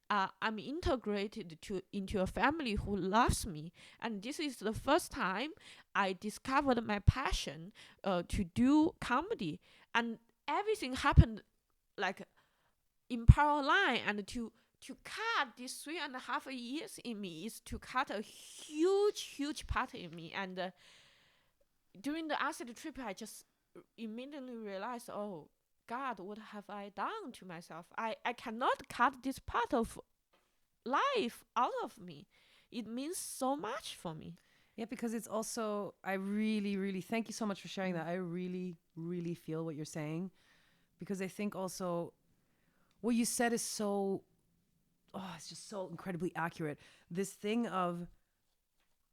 I'm integrated into a family who loves me, and this is the first time I discovered my passion to do comedy, and everything happened like in parallel line. And to cut these 3.5 years in me is to cut a huge part in me. And during the acid trip, I just immediately realized, oh God, what have I done to myself? I cannot cut this part of life out of me. It means so much for me. Yeah, because it's also, I really, really thank you so much for sharing that. I really, really feel what you're saying, because I think also what you said is so, it's just so incredibly accurate. This thing of,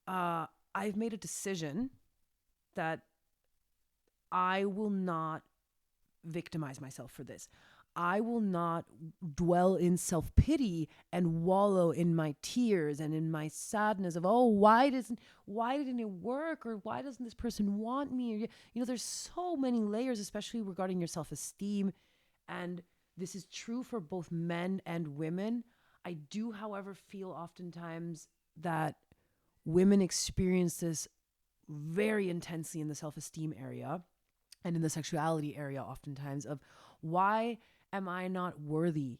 I've made a decision that I will not victimize myself for this. I will not dwell in self-pity and wallow in my tears and in my sadness of, oh, why didn't it work? Or why doesn't this person want me? Or, there's so many layers, especially regarding your self-esteem. And this is true for both men and women. I do, however, feel oftentimes that women experience this very intensely in the self-esteem area and in the sexuality area, oftentimes, of why am I not worthy?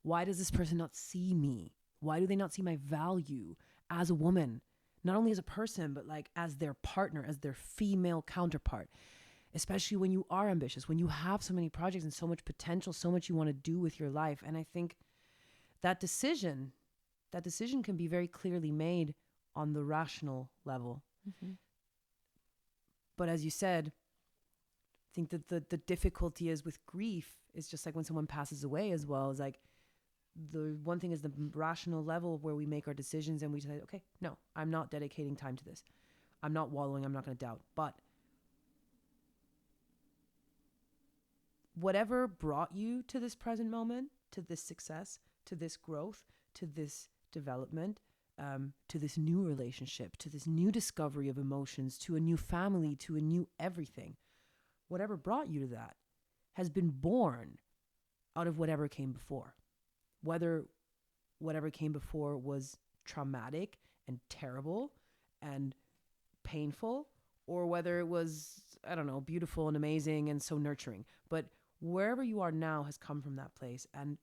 Why does this person not see me? Why do they not see my value as a woman? Not only as a person, but like as their partner, as their female counterpart. Especially when you are ambitious, when you have so many projects and so much potential, so much you want to do with your life. And I think that decision can be very clearly made on the rational level. Mm-hmm. But as you said, I think that the difficulty is with grief is just like when someone passes away as well. Is like the one thing is the rational level where we make our decisions and we say, okay, no, I'm not dedicating time to this. I'm not wallowing. I'm not going to doubt. But whatever brought you to this present moment, to this success, to this growth, to this development, to this new relationship, to this new discovery of emotions, to a new family, to a new everything, whatever brought you to that has been born out of whatever came before. Whether whatever came before was traumatic and terrible and painful, or whether it was, I don't know, beautiful and amazing and so nurturing. But wherever you are now has come from that place. And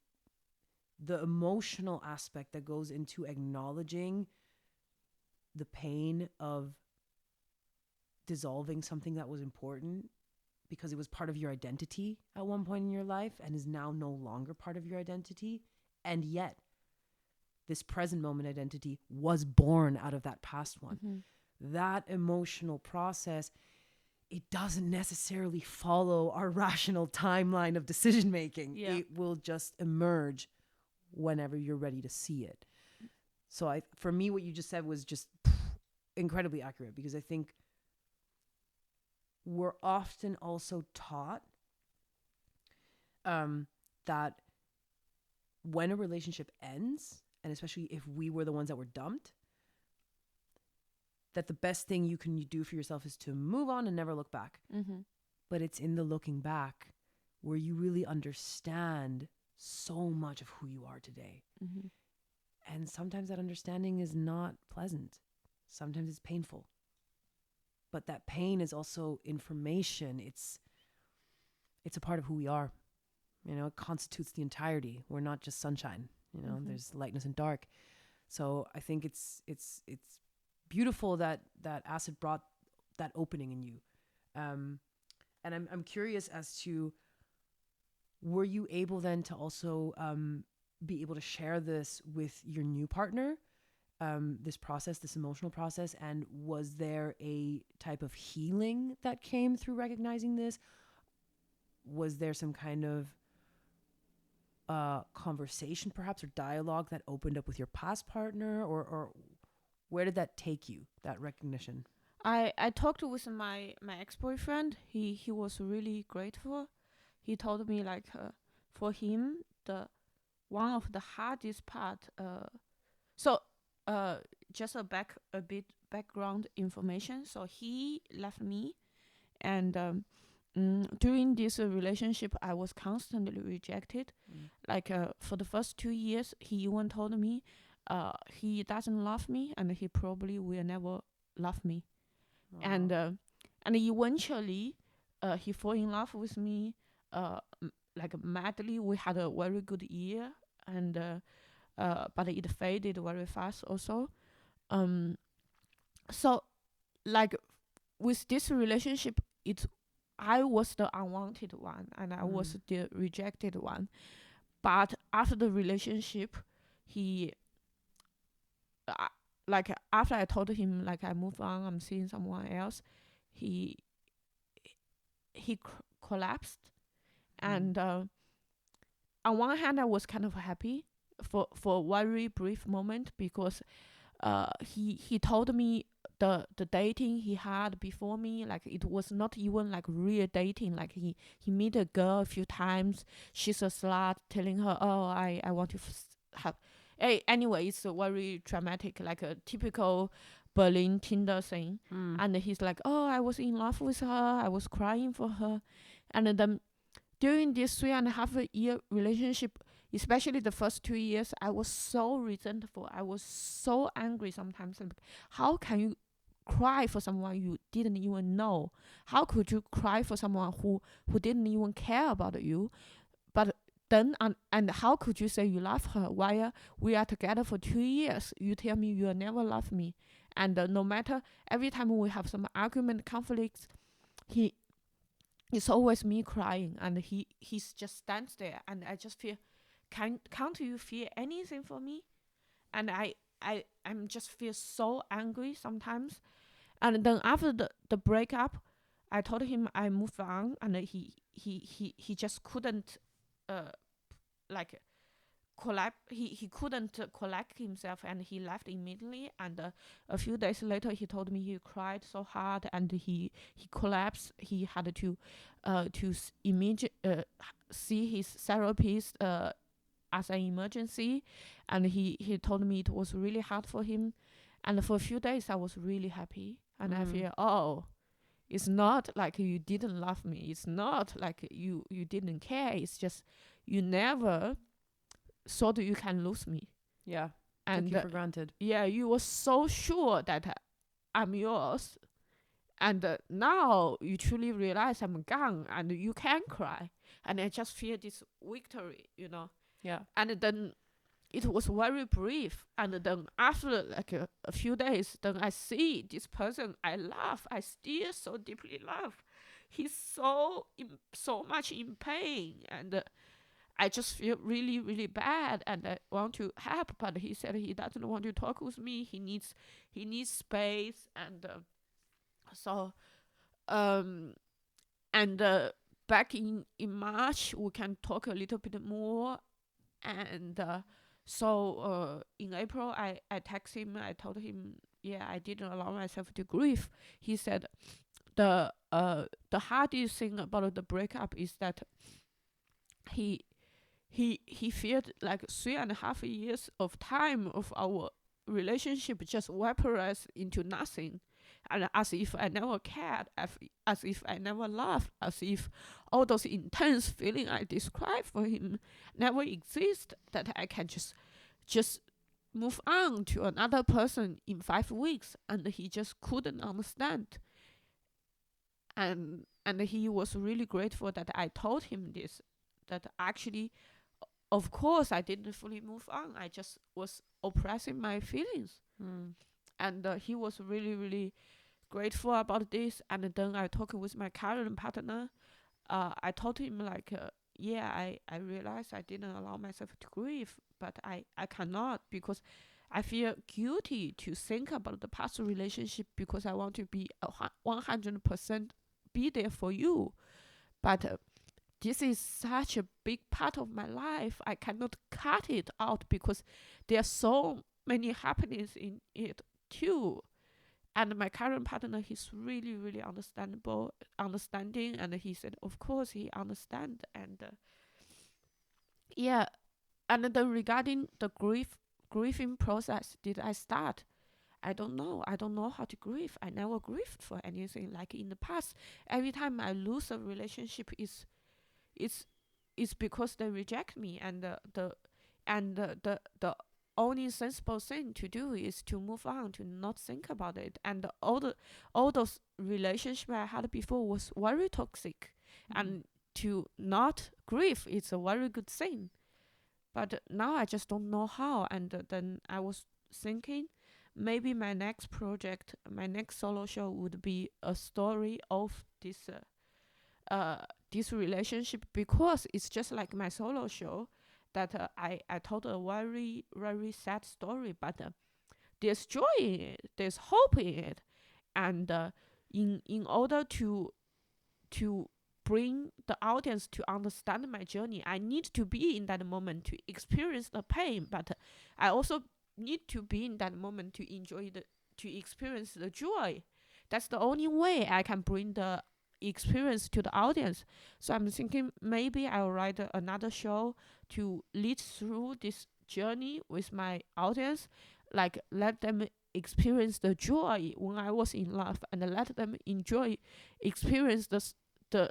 the emotional aspect that goes into acknowledging the pain of dissolving something that was important because it was part of your identity at one point in your life and is now no longer part of your identity. And yet this present moment identity was born out of that past one. That emotional process, it doesn't necessarily follow our rational timeline of decision making. Yeah. It will just emerge whenever you're ready to see it. So for me, what you just said was just incredibly accurate, because I think we're often also taught that when a relationship ends, and especially if we were the ones that were dumped, that the best thing you can do for yourself is to move on and never look back. But it's in the looking back where you really understand so much of who you are today. And sometimes that understanding is not pleasant. Sometimes it's painful. But that pain is also information. It's a part of who we are. You know, it constitutes the entirety. We're not just sunshine. You know, there's lightness and dark. So I think it's beautiful that acid brought that opening in you. And I'm curious as to, were you able then to also be able to share this with your new partner, this process, this emotional process? And was there a type of healing that came through recognizing this? Was there some kind of conversation perhaps, or dialogue that opened up with your past partner, or where did that take you, that recognition? I talked with my ex-boyfriend. He was really grateful. He told me like for him, the one of the hardest part. Just a bit background information. So he left me, and during this relationship, I was constantly rejected. Like for the first 2 years, he even told me he doesn't love me, and he probably will never love me. And eventually he fall in love with me like madly. We had a very good year, and but it faded very fast also. So like with this relationship, I was the unwanted one, and I was the rejected one. But after the relationship, he like after I told him like I move on, I'm seeing someone else, he collapsed. And on one hand, I was kind of happy for a very brief moment, because he told me the dating he had before me, like it was not even like real dating. Like he met a girl a few times, she's a slut, telling her, oh, I want to have. Anyway, it's a very dramatic, like a typical Berlin Tinder thing. And he's like, oh, I was in love with her, I was crying for her. And then during this 3.5 year relationship, especially the first 2 years, I was so resentful. I was so angry sometimes. Like, how can you cry for someone you didn't even know? How could you cry for someone who didn't even care about you? But then, and how could you say you love her while we are together for 2 years? You tell me you will never love me. And no matter, every time we have some argument, conflicts, it's always me crying, and he's just stands there, and I just feel, can't you feel anything for me? And I'm just feel so angry sometimes. And then after the breakup, I told him I moved on, and he just couldn't like he couldn't collect himself, and he left immediately. And a few days later, he told me he cried so hard, and he collapsed. He had to see his therapist as an emergency. And he told me it was really hard for him. And for a few days I was really happy, and I feel, oh, it's not like you didn't love me, it's not like you didn't care, it's just you never thought you can lose me. Yeah. And took you for granted. Yeah, you were so sure that I'm yours, and now you truly realize I'm gone, and you can cry, and I just feel this victory, Yeah. And then it was very brief, and then after like a few days, then I see this person I love, I still so deeply love, he's so much in pain, and I just feel really, really bad, and I want to help. But he said he doesn't want to talk with me. He needs space, and so um and back in March we can talk a little bit more, and in April I text him. I told him, yeah, I didn't allow myself to grieve. He said the hardest thing about the breakup is that he he feared like 3.5 years of time of our relationship just vaporized into nothing, and as if I never cared, as if I never loved, as if all those intense feeling I described for him never exist, that I can just move on to another person in 5 weeks, and he just couldn't understand. And he was really grateful that I told him this, that actually, of course, I didn't fully move on. I just was oppressing my feelings. Mm. And he was really, really grateful about this. And then I talked with my current partner. I told him, like, yeah, I realized I didn't allow myself to grieve, but I cannot, because I feel guilty to think about the past relationship, because I want to be 100% be there for you. But this is such a big part of my life. I cannot cut it out, because there are so many happenings in it too. And my current partner, he's really, really understanding, and he said, of course, he understands. And yeah, and then regarding the grieving process, did I start? I don't know. I don't know how to grieve. I never grieved for anything. Like in the past, every time I lose a relationship, it's it's because they reject me, and the only sensible thing to do is to move on, to not think about it. And all those relationships I had before was very toxic, and to not grieve is a very good thing. But now I just don't know how. And then I was thinking, maybe my next project, my next solo show would be a story of this relationship, because it's just like my solo show, that I told a very, very sad story, but there's joy in it, there's hope in it. And in order to bring the audience to understand my journey, I need to be in that moment to experience the pain, but I also need to be in that moment to enjoy to experience the joy. That's the only way I can bring the experience to the audience. So I'm thinking maybe I'll write another show to lead through this journey with my audience, like let them experience the joy when I was in love, and let them experience the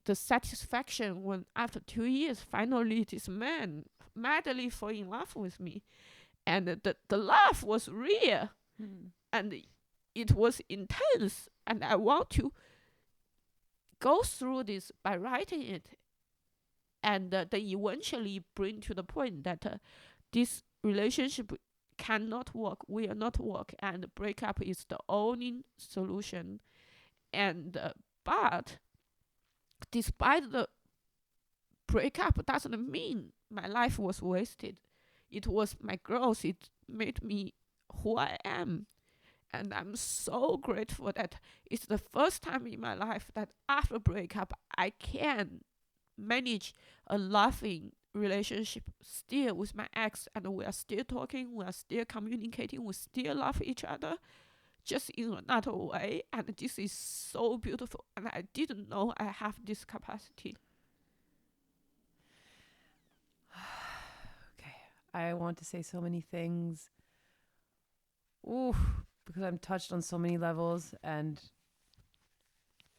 the satisfaction when after 2 years finally this man madly fall in love with me, and the love was real, and it was intense, and I want to go through this by writing it, and they eventually bring to the point that this relationship cannot work, will not work, and breakup is the only solution. And but despite the breakup, doesn't mean my life was wasted. It was my growth. It made me who I am. And I'm so grateful that it's the first time in my life that after breakup, I can manage a loving relationship still with my ex, and we are still talking, we are still communicating, we still love each other, just in another way. And this is so beautiful, and I didn't know I have this capacity. Okay. I want to say so many things. Ooh, because I'm touched on so many levels, and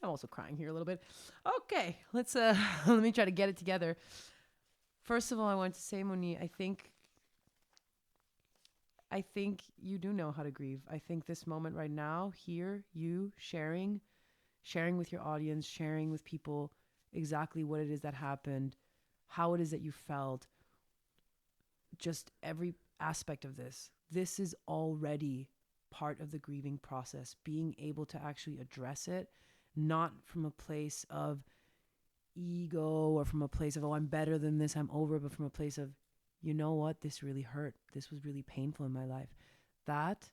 I'm also crying here a little bit. Okay, let's let me try to get it together. First of all, I want to say, Moni, I think you do know how to grieve. I think this moment right now, here, you sharing with your audience, sharing with people exactly what it is that happened, how it is that you felt, just every aspect of this. This is already part of the grieving process, being able to actually address it, not from a place of ego or from a place of, oh, I'm better than this, I'm over, but from a place of, you know what, this really hurt. This was really painful in my life. That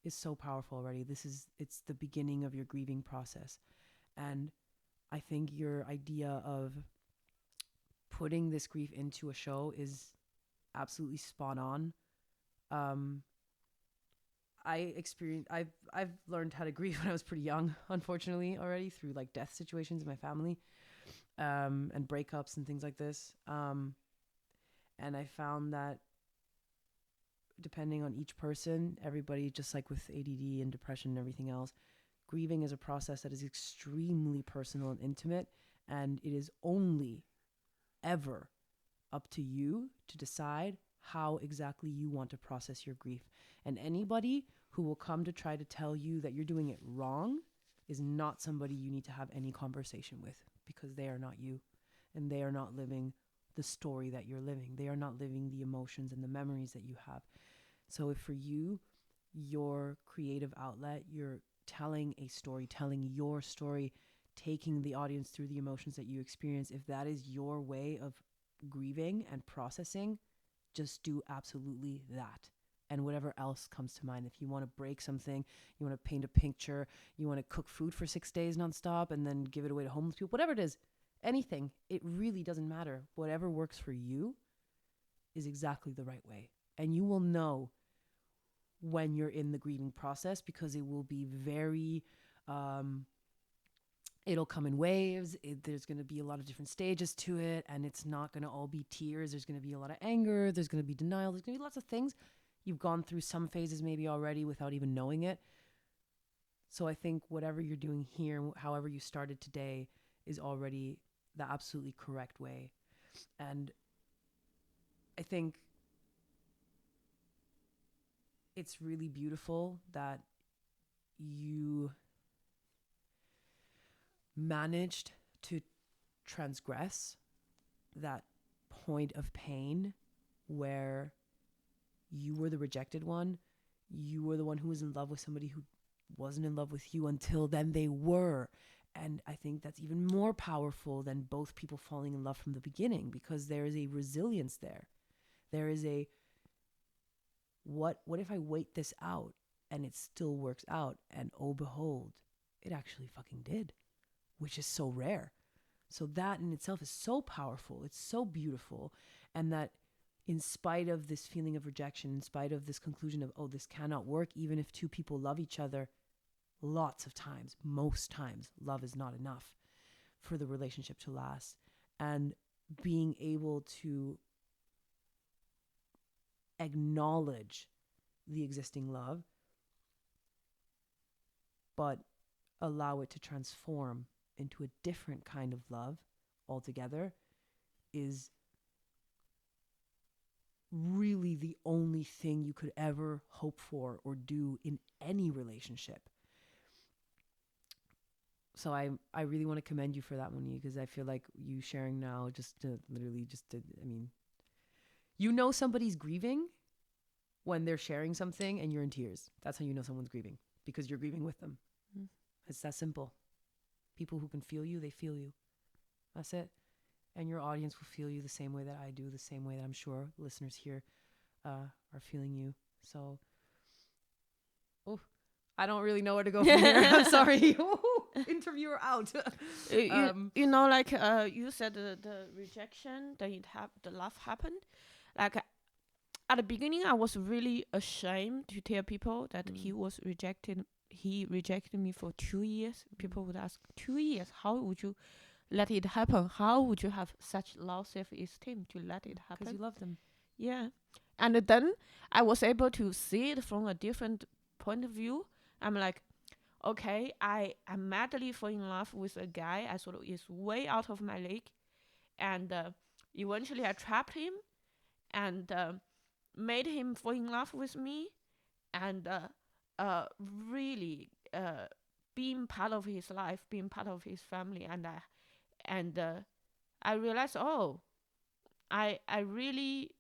is so powerful already. It's the beginning of your grieving process. And I think your idea of putting this grief into a show is absolutely spot on. Um, I've learned how to grieve when I was pretty young, unfortunately, already through like death situations in my family, and breakups and things like this. And I found that depending on each person, everybody, just like with ADD and depression and everything else, grieving is a process that is extremely personal and intimate, and it is only ever up to you to decide how exactly you want to process your grief. And anybody who will come to try to tell you that you're doing it wrong is not somebody you need to have any conversation with, because they are not you, and they are not living the story that you're living. They are not living the emotions and the memories that you have. So if for you, your creative outlet, you're telling a story, telling your story, taking the audience through the emotions that you experience, if that is your way of grieving and processing, just do absolutely that. And whatever else comes to mind. If you want to break something, you want to paint a picture, you want to cook food for 6 days nonstop and then give it away to homeless people, whatever it is, anything, it really doesn't matter. Whatever works for you is exactly the right way. And you will know when you're in the grieving process, because it will be very, it'll come in waves. There's going to be a lot of different stages to it, and it's not going to all be tears. There's going to be a lot of anger. There's going to be denial. There's going to be lots of things. You've gone through some phases maybe already without even knowing it. So I think whatever you're doing here, however you started today, is already the absolutely correct way. And I think it's really beautiful that you managed to transgress that point of pain where you were the rejected one. You were the one who was in love with somebody who wasn't in love with you until then they were. And I think that's even more powerful than both people falling in love from the beginning, because there is a resilience there. There is a, what if I wait this out and it still works out? And oh, behold, it actually fucking did, which is so rare. So that in itself is so powerful. It's so beautiful. And that in spite of this feeling of rejection, in spite of this conclusion of, oh, this cannot work, even if two people love each other, lots of times, most times, love is not enough for the relationship to last. And being able to acknowledge the existing love, but allow it to transform into a different kind of love altogether, is really the only thing you could ever hope for or do in any relationship. So I really want to commend you for that, Moni, because I feel like you sharing now I mean, you know somebody's grieving when they're sharing something and you're in tears. That's how you know someone's grieving, because you're grieving with them. Mm. It's that simple. People who can feel you, they feel you. That's it. And your audience will feel you the same way that I do, the same way that I'm sure listeners here are feeling you. So, I don't really know where to go from here. I'm sorry. Interviewer out. You know, like you said, the rejection, the love happened. Like at the beginning, I was really ashamed to tell people that he rejected me for 2 years. People would ask, 2 years, how would you let it happen? How would you have such low self-esteem to let it happen? Because you love them. Yeah. And then I was able to see it from a different point of view. I'm like, okay, I'm madly fall in love with a guy I thought is way out of my league. And eventually I trapped him and made him fall in love with me, and really being part of his life, being part of his family. And I realized, oh, I really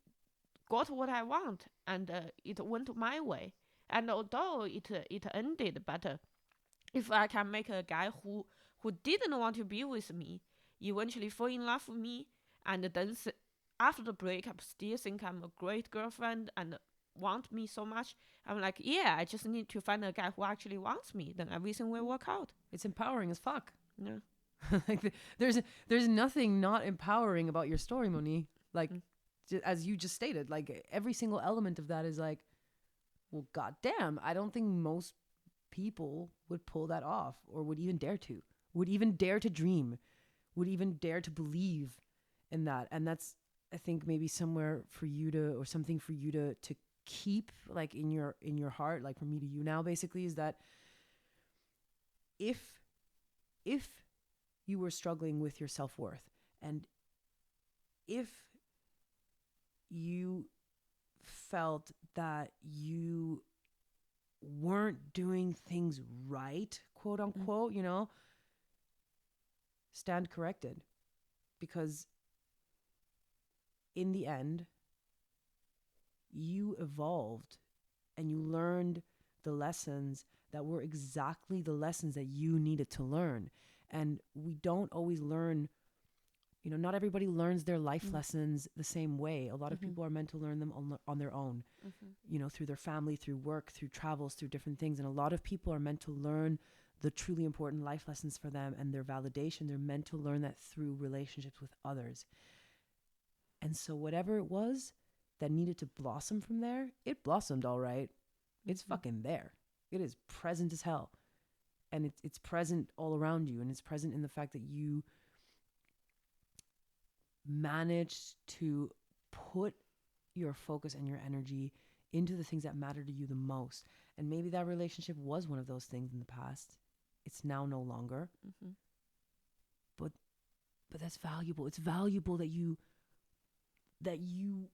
got what I want, and it went my way. And although it ended, but if I can make a guy who didn't want to be with me, eventually fall in love with me, and then after the breakup still think I'm a great girlfriend and want me so much. I'm like, yeah, I just need to find a guy who actually wants me, then everything will work out. It's empowering as fuck. Yeah. Like there's nothing not empowering about your story, Moni. Like as you just stated, like every single element of that is like, well, goddamn, I don't think most people would pull that off, or would even dare to dream, would even dare to believe in that. And that's, I think, maybe somewhere for you to, or something for you to keep like in your heart, like from me to you now, basically, is that if you were struggling with your self-worth, and if you felt that you weren't doing things right, quote unquote, you know, stand corrected. Because in the end, you evolved and you learned the lessons that were exactly the lessons that you needed to learn. And we don't always learn, you know, not everybody learns their life lessons the same way. A lot of people are meant to learn them on their own, you know, through their family, through work, through travels, through different things. And a lot of people are meant to learn the truly important life lessons for them and their validation. They're meant to learn that through relationships with others. And so whatever it was that needed to blossom from there, it blossomed all right. It's fucking there. It is present as hell. And it's present all around you. And it's present in the fact that you managed to put your focus and your energy into the things that matter to you the most. And maybe that relationship was one of those things in the past. It's now no longer. But that's valuable. It's valuable that you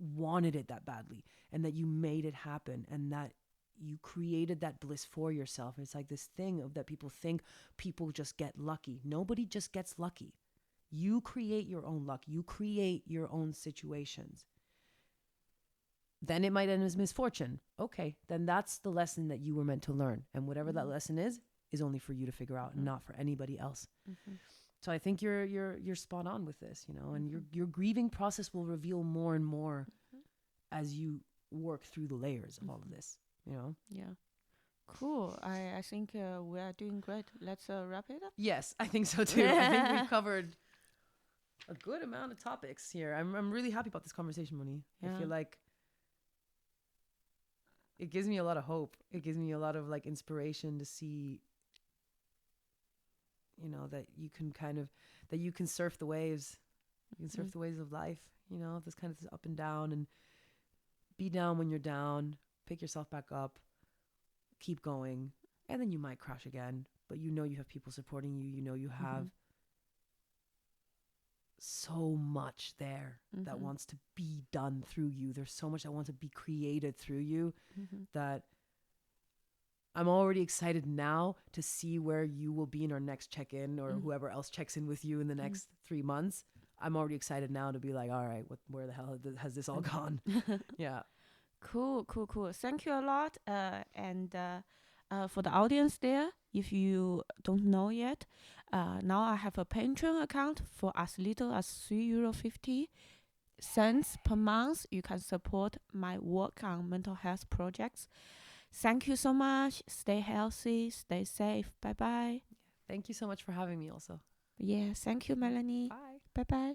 wanted it that badly, and that you made it happen, and that you created that bliss for yourself. It's like this thing of that people think people just get lucky. Nobody just gets lucky. You create your own luck. You create your own situations. Then it might end as misfortune. Okay, then that's the lesson that you were meant to learn. And whatever that lesson is only for you to figure out, and not for anybody else. So I think you're spot on with this, you know, and your grieving process will reveal more and more as you work through the layers of all of this, you know? Yeah. Cool. I think we are doing great. Let's wrap it up. Yes, I think so too. I think we've covered a good amount of topics here. I'm really happy about this conversation, Moni. Yeah. I feel like it gives me a lot of hope. It gives me a lot of like inspiration to see, you know, that you can surf the waves. You can surf the waves of life, you know, this kind of this up and down, and be down when you're down, pick yourself back up, keep going, and then you might crash again, but you know you have people supporting you. You know you have so much there that wants to be done through you. There's so much that wants to be created through you that I'm already excited now to see where you will be in our next check-in, or whoever else checks in with you in the next 3 months. I'm already excited now to be like, all right, where the hell has this all gone? Yeah. Cool. Thank you a lot. And for the audience there, if you don't know yet, now I have a Patreon account for as little as €3.50 per month. You can support my work on mental health projects. Thank you so much. Stay healthy. Stay safe. Bye-bye. Thank you so much for having me also. Yeah, thank you, Melanie. Bye. Bye-bye.